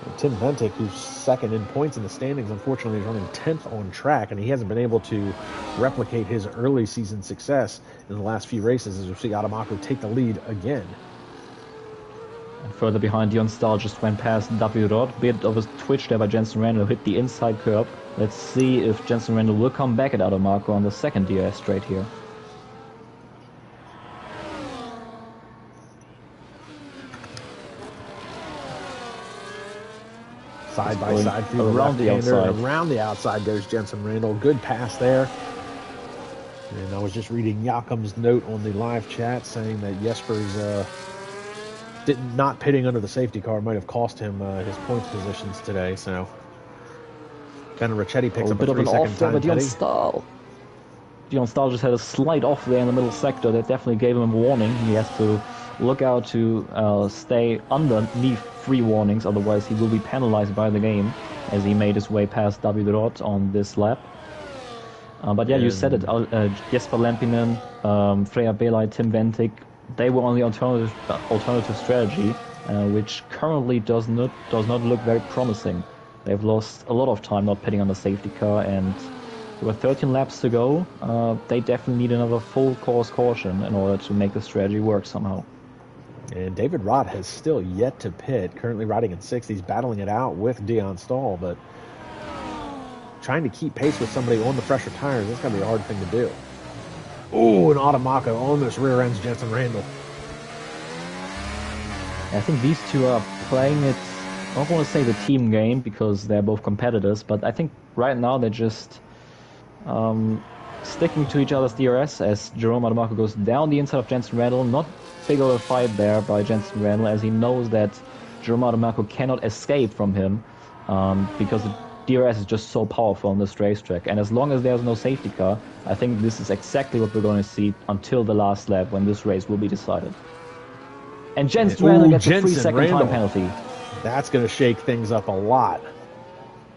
And Tim Ventic, who's second in points in the standings, unfortunately is running 10th on track, and he hasn't been able to replicate his early season success in the last few races as we see Adamaco take the lead again. And further behind, Dion Stahl just went past W. Rod. Bit of a twitch there by Jensen Randall, hit the inside curb. Let's see if Jensen Randall will come back at Adamaco on the second DRS straight here. Side by side through around the outside. Around the outside goes Jensen Randall. Good pass there. And I was just reading Jakob's note on the live chat saying that Jesper's not pitting under the safety car might have cost him his points positions today. So Ben Ricchetti picks up a 3-second time Dion Stahl. Dion Stahl just had a slight off there in the middle sector that definitely gave him a warning. He has to look out to stay underneath 3 warnings, otherwise he will be penalized by the game as he made his way past David Rod on this lap. But yeah, you said it, Jesper Lempinen, Freya Belay, Tim Ventic, they were on the alternative strategy, which currently does not look very promising. They've lost a lot of time not pitting on the safety car, and there were 13 laps to go. They definitely need another full course caution in order to make the strategy work somehow. And David Rod has still yet to pit, currently riding in 6th. He's battling it out with Dion Stahl, but trying to keep pace with somebody on the fresher tires, that's going to be a hard thing to do. Ooh, and Adamaco almost rear ends Jensen Randall. I think these two are playing it, I don't want to say the team game because they're both competitors, but I think right now they're just sticking to each other's DRS as Jerome Adamaco goes down the inside of Jensen Randall. Not big of a fight there by Jensen Randall as he knows that Jerome Adamaco cannot escape from him because the DRS is just so powerful on this racetrack. And as long as there's no safety car, I think this is exactly what we're going to see until the last lap when this race will be decided. And Jensen Randall gets a 3-second time penalty. That's going to shake things up a lot.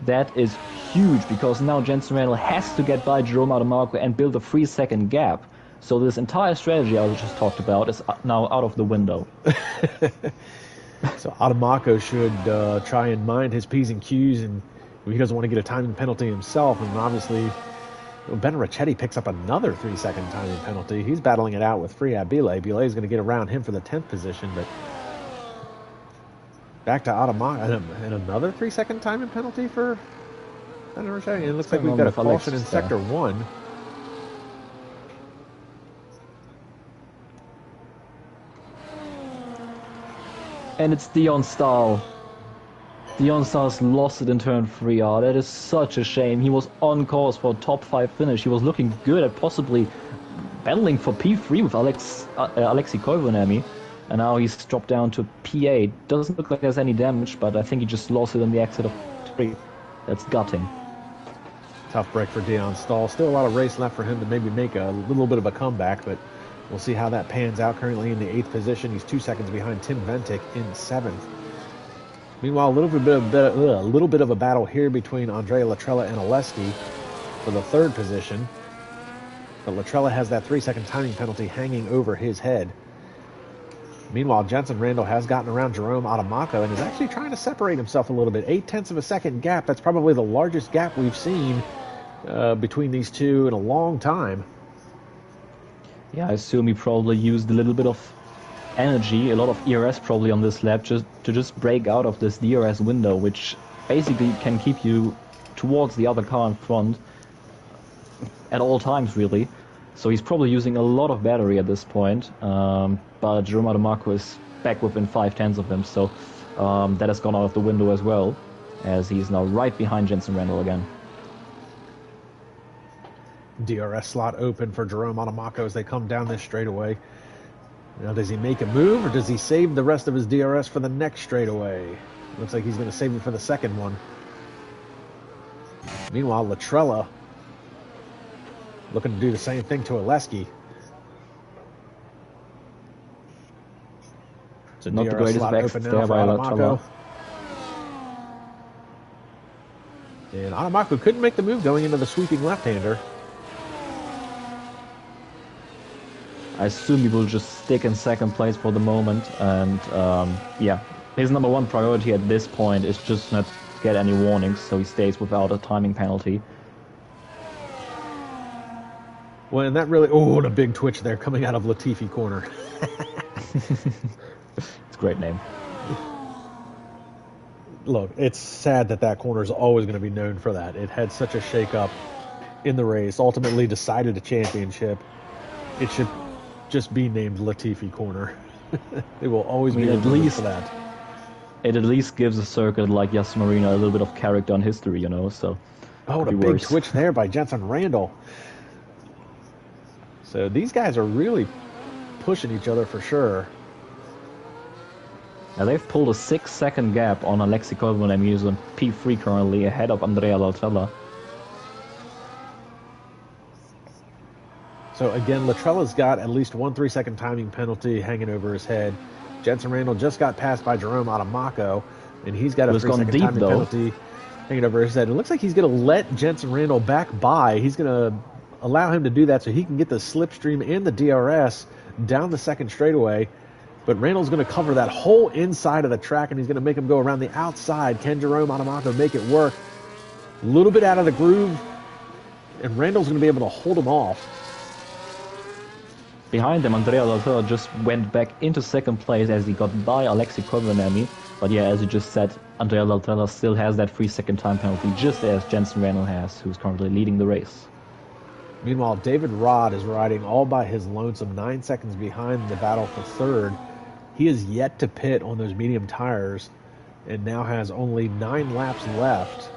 That is huge because now Jensen Randall has to get by Jerome Adamaco and build a 3-second gap. So this entire strategy I just talked about is now out of the window. So Adamaco should try and mind his P's and Q's, and he doesn't want to get a timing penalty himself. And obviously, Ben Ricchetti picks up another 3-second timing penalty. He's battling it out with Freya Belay. Belay is going to get around him for the 10th position, but Back to Adamaka, and another 3-second timing penalty for... I never checked. It looks like we've got a caution in Sector 1. And it's Dion Stahl. Dion Stahl's lost it in turn 3. Oh, that is such a shame. He was on course for a top 5 finish. He was looking good at possibly battling for P3 with Alexei Koivunemi. And now he's dropped down to P8. Doesn't look like there's any damage, but I think he just lost it in the exit of 3. That's gutting. Tough break for Dion Stahl. Still a lot of race left for him to maybe make a little bit of a comeback, but we'll see how that pans out. Currently in the 8th position. He's 2 seconds behind Tim Ventic in 7th. Meanwhile, a little bit of a battle here between Andrea Latrella and Oleski for the 3rd position. But Latrella has that 3-second timing penalty hanging over his head. Meanwhile, Jensen Randall has gotten around Jerome Adamako and is actually trying to separate himself a little bit. 0.8 of a second gap. That's probably the largest gap we've seen between these two in a long time. Yeah, I assume he probably used a little bit of energy, a lot of ERS probably on this lap, just to break out of this DRS window, which basically can keep you towards the other car in front at all times, really. So he's probably using a lot of battery at this point, but Jerome Adamako is back within 0.5 of him, so that has gone out of the window as well, as he's now right behind Jensen Randall again. DRS slot open for Jerome Adamako as they come down this straightaway. Now, does he make a move, or does he save the rest of his DRS for the next straightaway? Looks like he's going to save it for the second one. Meanwhile, Latrella looking to do the same thing to Oleski. So not the greatest of exits there by Latrella. And Adamako couldn't make the move going into the sweeping left-hander. I assume he will just stick in second place for the moment, and yeah, his number one priority at this point is just not to get any warnings, so he stays without a timing penalty. Well, and that really... Oh, what a big twitch there coming out of Latifi corner. It's a great name. Look, it's sad that corner is always going to be known for that. It had such a shake-up in the race, ultimately decided a championship. It should just be named Latifi corner. They will always be at least for that. It at least gives a circuit like Yas Marina a little bit of character and history, you know, so... Oh, a big twitch there by Jensen Randall. So these guys are really pushing each other for sure. Now they've pulled a 6-second gap on Alexei Koivunemi, who's on P3 currently, ahead of Andrea Latrella. So again, Latrella's got at least one 3-second timing penalty hanging over his head. Jensen Randall just got passed by Jerome Adamako, and he's got a 3-second timing penalty hanging over his head. It looks like he's going to let Jensen Randall back by. He's going to allow him to do that so he can get the slipstream and the DRS down the second straightaway. But Randall's going to cover that whole inside of the track, and he's going to make him go around the outside. Can Jerome Adamako make it work? A little bit out of the groove, and Randall's going to be able to hold him off. Behind them, Andrea Latrella just went back into second place as he got by Alexei Koivunemi. But yeah, as you just said, Andrea Latrella still has that 3-second time penalty, just as Jensen Randall has, who's currently leading the race. Meanwhile, David Rod is riding all by his lonesome, 9 seconds behind the battle for third. He is yet to pit on those medium tires and now has only 9 laps left.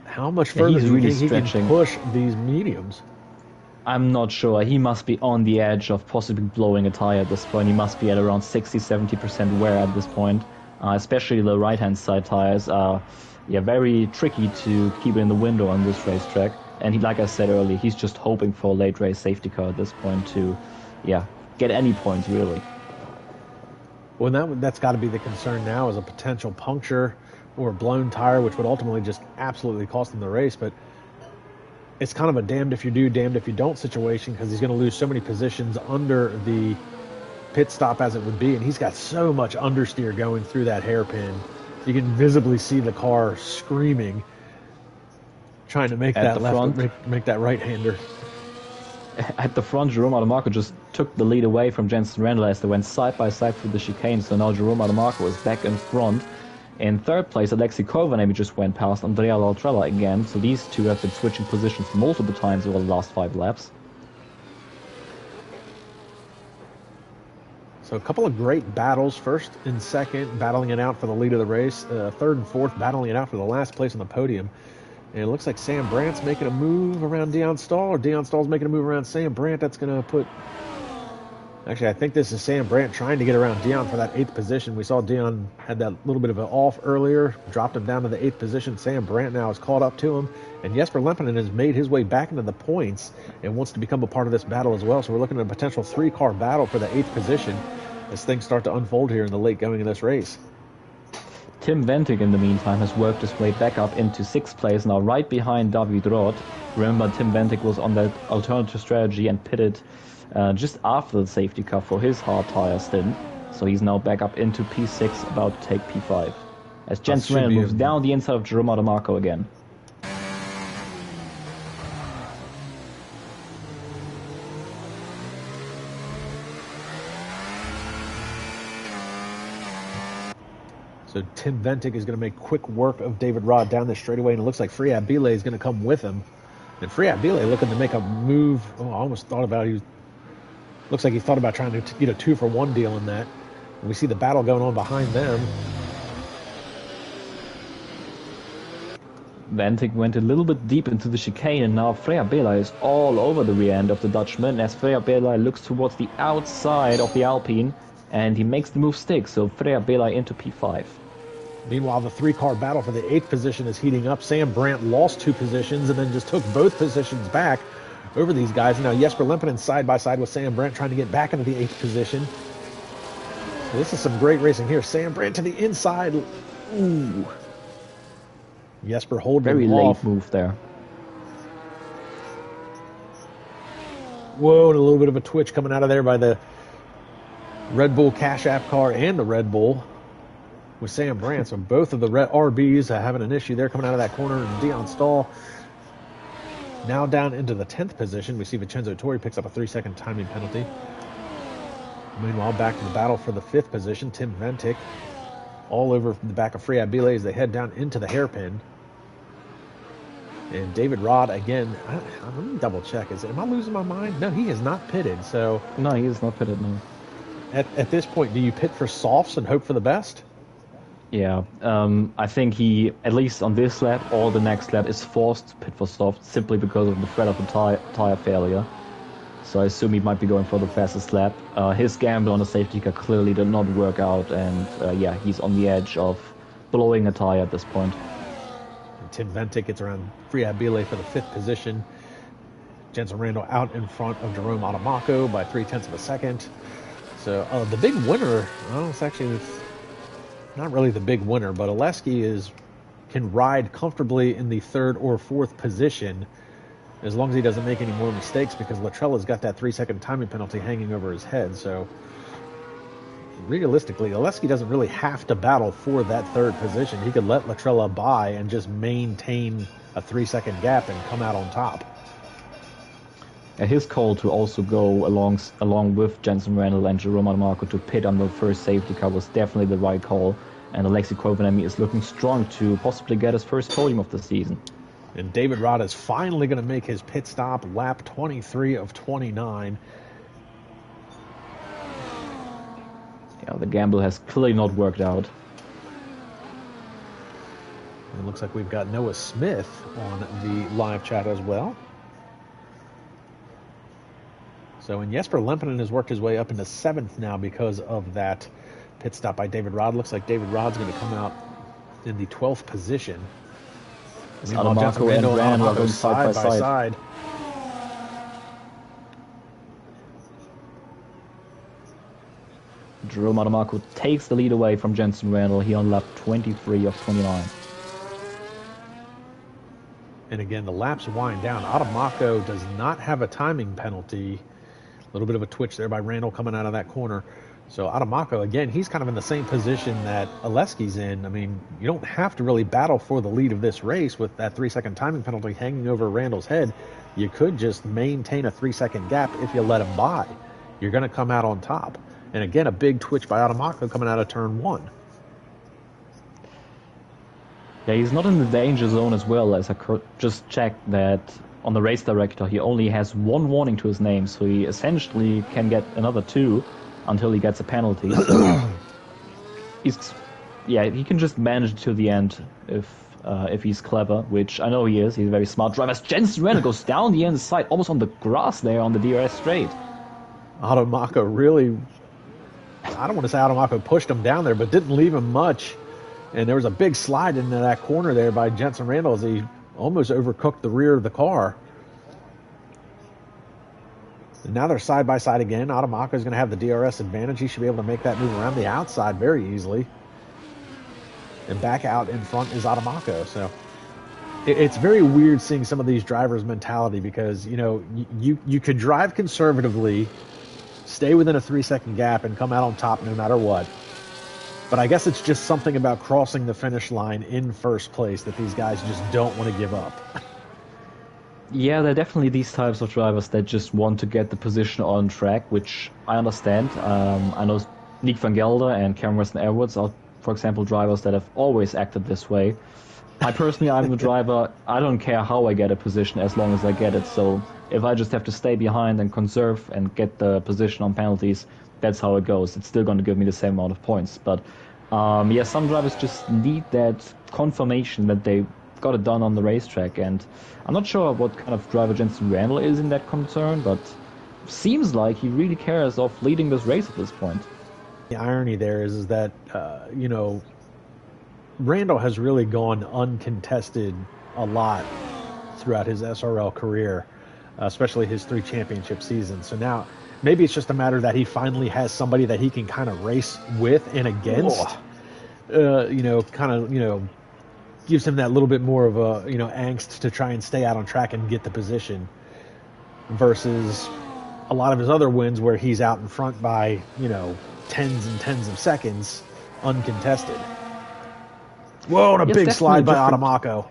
How much further do you think he can push these mediums? I'm not sure. He must be on the edge of possibly blowing a tire at this point. He must be at around 60-70% wear at this point. Especially the right-hand side tires are very tricky to keep in the window on this racetrack. And like I said earlier, he's just hoping for a late race safety car at this point to get any points, really. Well, that's got to be the concern now, is a potential puncture or a blown tire, which would ultimately just absolutely cost him the race. But it's kind of a damned if you do, damned if you don't situation, because he's going to lose so many positions under the pit stop as it would be, and he's got so much understeer going through that hairpin. You can visibly see the car screaming, trying to make that left, make that right-hander. At the front, Jerome Adamako just took the lead away from Jensen Randall as they went side by side through the chicane. So now Jerome Adamako is back in front. In third place, Alexei Kovanemi just went past Andrea Lautrella again. So these two have been switching positions multiple times over the last 5 laps. So a couple of great battles, first and second, battling it out for the lead of the race. Third and fourth, battling it out for the last place on the podium. And it looks like Sam Brandt's making a move around Dion Stahl, or Dion Stahl's making a move around Sam Brandt. That's going to put... Actually, I think this is Sam Brandt trying to get around Dion for that 8th position. We saw Dion had that little bit of an off earlier, dropped him down to the 8th position. Sam Brandt now has caught up to him. And Jesper Lempinen has made his way back into the points and wants to become a part of this battle as well. So we're looking at a potential 3-car battle for the 8th position as things start to unfold here in the late going of this race. Tim Ventig, in the meantime, has worked his way back up into 6th place, now right behind David Roth. Remember, Tim Ventig was on that alternative strategy and pitted just after the safety car for his hard tire stint. So he's now back up into P6, about to take P5. As Jensen Randall moves down the inside of Jerome Adamako again. So Tim Ventic is going to make quick work of David Rod down the straightaway, and it looks like Friat Bile is going to come with him. And Friat Bile looking to make a move. Oh, I almost thought about it. Looks like he thought about trying to get a 2-for-1 deal in that. And we see the battle going on behind them. Ventic went a little bit deep into the chicane, and now Freya Bela is all over the rear end of the Dutchman as Freya Bela looks towards the outside of the Alpine, and he makes the move stick. So Freya Bela into P5. Meanwhile, the 3-car battle for the 8th position is heating up. Sam Brandt lost 2 positions and then just took both positions back over these guys. Now Jesper Lempinen side by side with Sam Brandt trying to get back into the 8th position. So this is some great racing here. Sam Brandt to the inside. Ooh. Jesper holding very off. Late move there. Whoa, and a little bit of a twitch coming out of there by the Red Bull Cash App car and the Red Bull with Sam Brandt. So both of the RBs having an issue there coming out of that corner. And Dion Stahl now down into the 10th position. We see Vincenzo Torri picks up a 3-second timing penalty. Meanwhile, back to the battle for the 5th position. Tim Ventic all over the back of Freya Bile as they head down into the hairpin. And David Rod again. Let me double check. Am I losing my mind? No, he is not pitted. So no, he is not pitted. No. At this point, do you pit for softs and hope for the best? Yeah, I think he, at least on this lap or the next lap, is forced to pit for soft simply because of the threat of a tire failure. So I assume he might be going for the fastest lap. His gamble on the safety car clearly did not work out, and yeah, he's on the edge of blowing a tire at this point. And Tim Ventic gets around Friat Bile for the 5th position. Jensen Randall out in front of Jerome Adamako by 0.3 of a second. So the big winner, well, it's not really the big winner, but Oleski can ride comfortably in the 3rd or 4th position as long as he doesn't make any more mistakes, because Latrella's got that 3-second timing penalty hanging over his head. So realistically, Oleski doesn't really have to battle for that 3rd position. He could let Latrella by and just maintain a 3-second gap and come out on top. And his call to also go along with Jensen Randall and Jerome Adamako to pit on the first safety car was definitely the right call. And Alexei Kovanemi is looking strong to possibly get his first podium of the season. And David Rod is finally going to make his pit stop, lap 23 of 29. Yeah, the gamble has clearly not worked out. It looks like we've got Noah Smith on the live chat as well. So, and Jesper Lempinen has worked his way up into 7th now because of that pit stop by David Rod. Looks like David Rod's going to come out in the 12th position. Adamako and Randall are going side by side. Jerome Adamako takes the lead away from Jensen Randall. He on lap 23 of 29. And again, the laps wind down. Adamako does not have a timing penalty. A little bit of a twitch there by Randall coming out of that corner. So Adamako, again, he's kind of in the same position that Oleski's in. I mean, you don't have to really battle for the lead of this race with that 3-second timing penalty hanging over Randall's head. You could just maintain a 3-second gap if you let him by. you're going to come out on top. And again, a big twitch by Adamako coming out of turn 1. Yeah, he's not in the danger zone as well, as I just checked that on the race director he only has 1 warning to his name, so he essentially can get another 2 until he gets a penalty. So he can just manage it to the end if he's clever, which I know he is. He's a very smart driver. As Jensen Renner goes down the inside, almost on the grass there on the DRS straight. Adamako really, I don't want to say Adamako pushed him down there, but didn't leave him much. And there was a big slide into that corner there by Jensen Randall as he almost overcooked the rear of the car. And now they're side by side again. Adamako is going to have the DRS advantage. He should be able to make that move around the outside very easily. And back out in front is Adamako. So it's very weird seeing some of these drivers' mentality because, you know, you could drive conservatively, stay within a 3-second gap, and come out on top no matter what. But I guess it's just something about crossing the finish line in first place that these guys just don't want to give up. Yeah, there are definitely these types of drivers that just want to get the position on track, which I understand. I know Nick van Gelder and Cameron Weston-Edwards are, for example, drivers that have always acted this way. I'm a driver, I don't care how I get a position as long as I get it. So if I just have to stay behind and conserve and get the position on penalties, that's how it goes. It's still going to give me the same amount of points. But some drivers just need that confirmation that they got it done on the racetrack. And I'm not sure what kind of driver Jensen Randall is in that concern, but seems like he really cares of leading this race at this point. The irony there is that, Randall has really gone uncontested a lot throughout his SRL career, especially his 3 championship seasons. So now maybe it's just a matter that he finally has somebody that he can kind of race with and against, gives him that little bit more of a, angst to try and stay out on track and get the position versus a lot of his other wins where he's out in front by, tens and tens of seconds uncontested. Whoa, and a big slide by Adamako.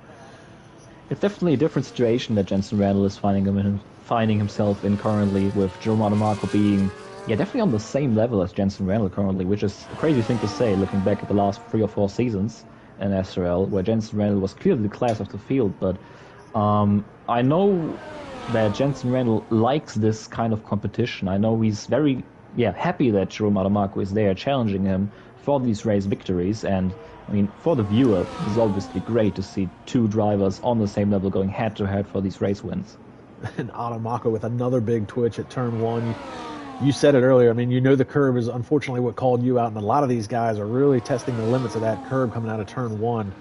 It's definitely a different situation that Jensen Randall is finding himself in currently, with Jerome Adamako being definitely on the same level as Jensen Randall currently, which is a crazy thing to say looking back at the last 3 or 4 seasons in SRL, where Jensen Randall was clearly the class of the field. But I know that Jensen Randall likes this kind of competition. I know he's very happy that Jerome Adamako is there challenging him for these race victories. And I mean, for the viewer, it's obviously great to see 2 drivers on the same level going head-to-head for these race wins. And Adamako with another big twitch at turn 1. You said it earlier. I mean, the curb is unfortunately what called you out, and a lot of these guys are really testing the limits of that curb coming out of turn 1.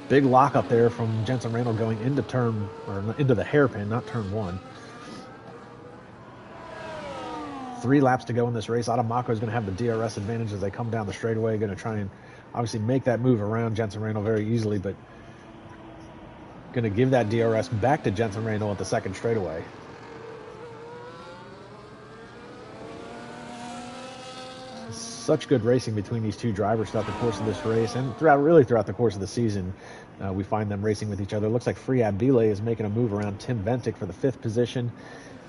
Big lock up there from Jensen Randall going into into the hairpin, not turn 1. 3 laps to go in this race. Adamako is going to have the DRS advantage as they come down the straightaway. Going to try and obviously make that move around Jensen Randall very easily, but going to give that DRS back to Jensen Randall at the second straightaway. Such good racing between these 2 drivers throughout the course of this race and throughout the course of the season. We find them racing with each other. It looks like Free Abile is making a move around Tim Bentic for the 5th position.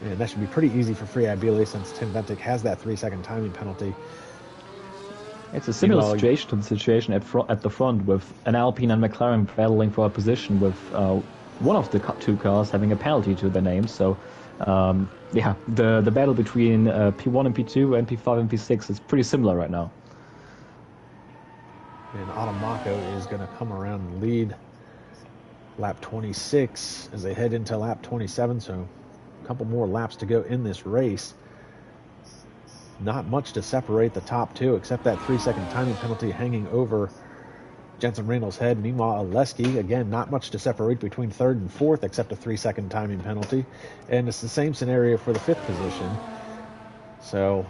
And that should be pretty easy for Free Abile since Tim Bentic has that 3-second timing penalty. It's a similar situation to the situation at the front, with an Alpine and McLaren battling for a position, with one of the 2 cars having a penalty to their name. So, the battle between P1 and P2 and P5 and P6 is pretty similar right now. And Adamako is going to come around and lead lap 26 as they head into lap 27. So a couple more laps to go in this race. Not much to separate the top 2, except that 3-second timing penalty hanging over Jensen Randall's head. Meanwhile, Oleski, again, not much to separate between 3rd and 4th, except a 3-second timing penalty. And it's the same scenario for the 5th position. So,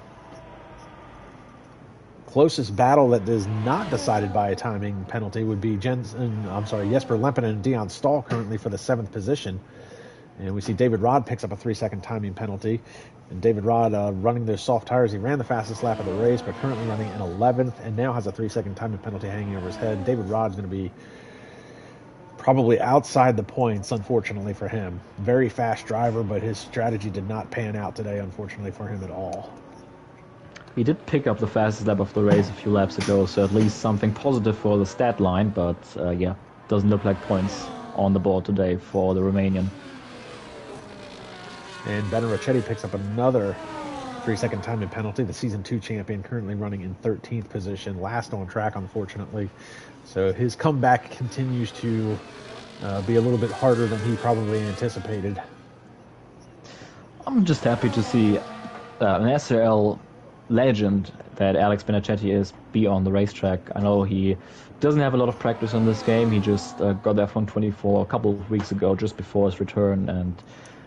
closest battle that is not decided by a timing penalty would be Jesper Lempinen and Dion Stahl currently for the 7th position. And we see David Rod picks up a 3-second timing penalty. And David Rod running those soft tires. He ran the fastest lap of the race, but currently running in 11th and now has a 3-second timing penalty hanging over his head. David Rod's going to be probably outside the points, unfortunately for him. Very fast driver, but his strategy did not pan out today, unfortunately for him at all. He did pick up the fastest lap of the race a few laps ago, so at least something positive for the stat line, but yeah, doesn't look like points on the board today for the Romanian. And Ricchetti picks up another 3-second timing penalty. The Season 2 champion currently running in 13th position, last on track, unfortunately. So his comeback continues to be a little bit harder than he probably anticipated. I'm just happy to see an SRL legend that Alex Benechetti is be on the racetrack. I know he doesn't have a lot of practice on this game. He just got F1 24 a couple of weeks ago, just before his return, and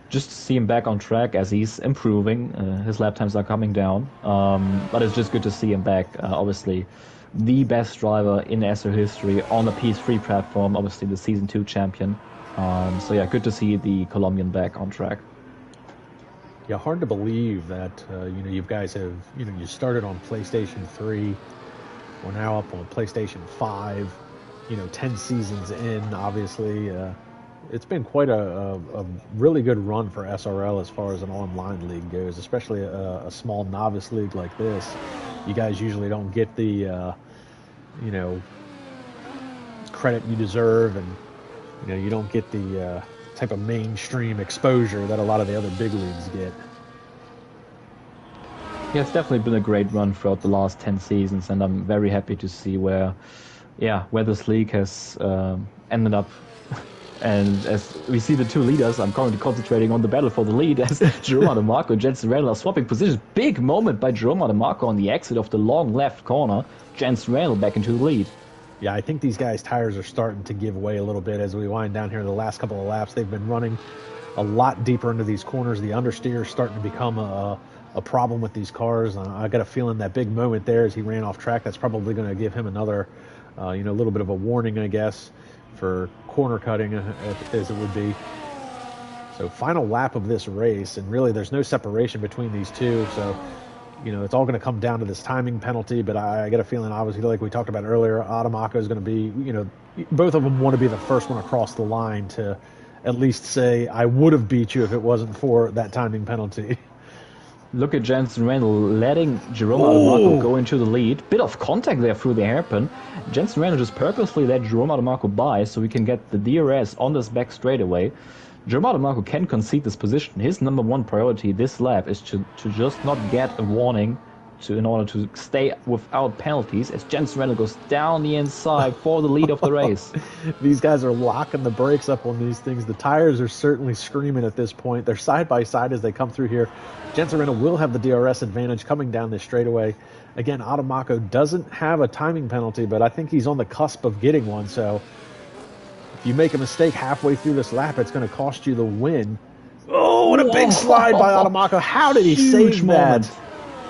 just to see him back on track as he's improving. His lap times are coming down, but it's just good to see him back. Obviously, the best driver in SRL history on the P3 platform, obviously the Season 2 champion. So yeah, good to see the Colombian back on track. Yeah, hard to believe that you guys have you started on PlayStation 3. We're now up on PlayStation 5. 10 seasons in, obviously. It's been quite a really good run for SRL as far as an online league goes, especially a small novice league like this. You guys usually don't get the credit you deserve, and you don't get the type of mainstream exposure that a lot of the other big leagues get. Yeah, it's definitely been a great run throughout the last 10 seasons, and I'm very happy to see where this league has ended up. And as we see the two leaders, I'm currently concentrating on the battle for the lead as Jerome Ademako and Jensen Randall are swapping positions. Big moment by Jerome Ademako on the exit of the long left corner. Jensen Randall back into the lead. Yeah, I think these guys' tires are starting to give way a little bit as we wind down here the last couple of laps. They've been running a lot deeper into these corners. The understeer is starting to become a problem with these cars. I got a feeling that big moment there as he ran off track, that's probably going to give him another, little bit of a warning, I guess, for corner cutting, as it would be. So final lap of this race, and really there's no separation between these two, so it's all going to come down to this timing penalty. But I get a feeling, obviously, like we talked about earlier, Ademako is going to be, both of them want to be the first one across the line to at least say, I would have beat you if it wasn't for that timing penalty. Look at Jensen Randall letting Jerome Ademako go into the lead. Bit of contact there through the hairpin. Jensen Randall just purposely let Jerome Ademako by so we can get the DRS on this back straightaway. Jerome Ademako can concede this position. His number one priority this lap is to just not get a warning in order to stay without penalties as Jensen Randall goes down the inside for the lead of the race. These guys are locking the brakes up on these things. The tires are certainly screaming at this point. They're side by side as they come through here. Jensen Randall will have the DRS advantage coming down this straightaway. Again, Ademako doesn't have a timing penalty, but I think he's on the cusp of getting one. So if you make a mistake halfway through this lap, it's going to cost you the win. Oh, and a big slide by Ademako. How did he save that?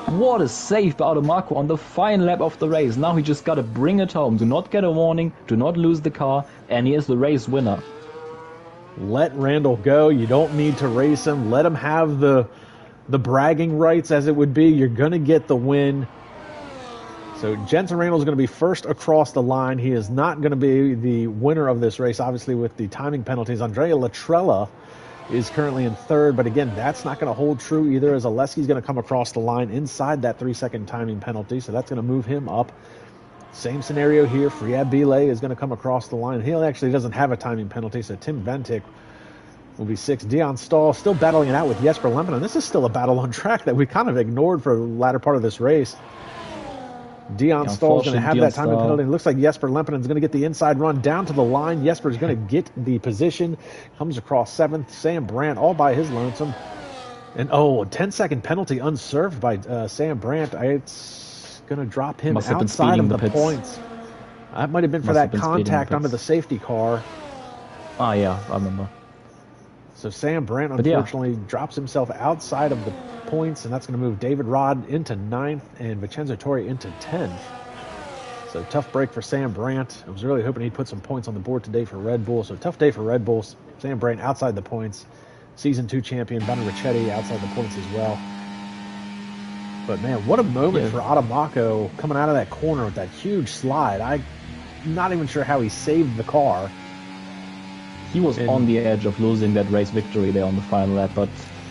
What a save by Ademako on the final lap of the race. Now he just got to bring it home. Do not get a warning. Do not lose the car. And he is the race winner. Let Randall go. You don't need to race him. Let him have the bragging rights, as it would be. You're going to get the win. So Jensen Randall is going to be first across the line. He is not going to be the winner of this race, obviously, with the timing penalties. Andrea Latrella is currently in third, but again, that's not going to hold true either, as Oleski's going to come across the line inside that 3-second timing penalty, so that's going to move him up. Same scenario here. Friab Billet is going to come across the line. He actually doesn't have a timing penalty, so Tim Ventic will be 6th. Dion Stahl still battling it out with Jesper Lempinen. This is still a battle on track that we kind of ignored for the latter part of this race. Dion Stahl is going to have that timing penalty. It looks like Jesper Lempinen is going to get the inside run down to the line. Jesper is going to get the position. Comes across 7th. Sam Brandt all by his lonesome. And a 10-second penalty unserved by Sam Brandt. It's going to drop him outside of the points. That might have been for that contact under the safety car. Ah, yeah, I remember. So Sam Brandt, unfortunately, drops himself outside of the points, and that's going to move David Rod into 9th and Vincenzo Torre into 10th. So tough break for Sam Brandt. I was really hoping he'd put some points on the board today for Red Bull. So tough day for Red Bull. Sam Brandt outside the points. Season 2 champion Ben Ricchetti outside the points as well. But man, what a moment for Ademako coming out of that corner with that huge slide. I'm not even sure how he saved the car. He was on the edge of losing that race victory there on the final lap, but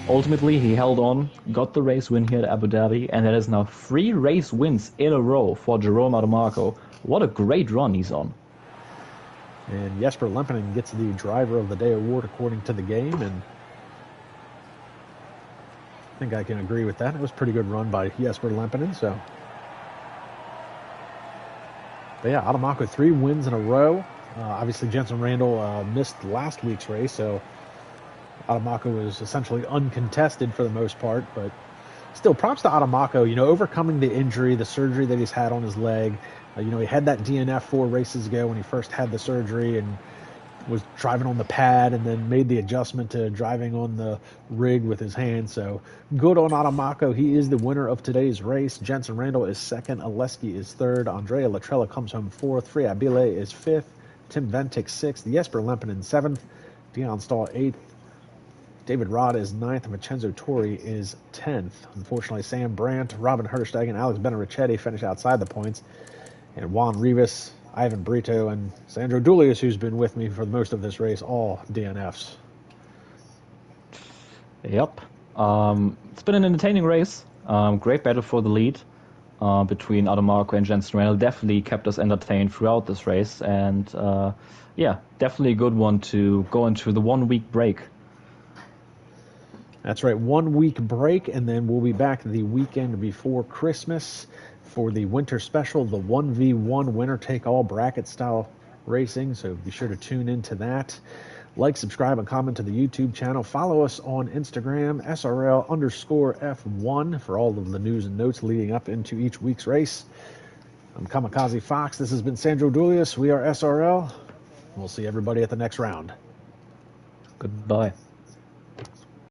Ultimately, he held on, got the race win here at Abu Dhabi, and that is now 3 race wins in a row for Jerome Adamako. What a great run he's on. And Jesper Lempinen gets the Driver of the Day award according to the game, and I think I can agree with that. It was a pretty good run by Jesper Lempinen. So, but yeah, Adamako 3 wins in a row. Obviously, Jenson Randall missed last week's race, so Adamako was essentially uncontested for the most part. But still, props to Adamako. You know, overcoming the injury, the surgery that he's had on his leg. You know, he had that DNF 4 races ago when he first had the surgery and was driving on the pad and then made the adjustment to driving on the rig with his hand. So good on Adamako. He is the winner of today's race. Jenson Randall is second. Oleski is third. Andrea Latrella comes home fourth. Free Abile is fifth. Tim Ventic sixth. Jesper Lempinen seventh. Dion Stahl eighth. David Rod is ninth. Vincenzo Torri is 10th. Unfortunately, Sam Brandt, Robin Hertersteg, and Alex Benarichetti finish outside the points. And Juan Rivas, Ivan Brito, and Sandro Doulis, who's been with me for most of this race, all DNFs. Yep. It's been an entertaining race. Great battle for the lead between Adamako and Jenson Randall. Definitely kept us entertained throughout this race. And yeah, definitely a good one to go into the 1 week break. That's right, 1 week break, and then we'll be back the weekend before Christmas for the winter special, the 1v1 winner-take-all bracket-style racing, so be sure to tune into that. Like, subscribe, and comment to the YouTube channel. Follow us on Instagram, SRL_F1, for all of the news and notes leading up into each week's race. I'm Kamikaze Fox. This has been Sandro Doulis. We are SRL. We'll see everybody at the next round. Goodbye.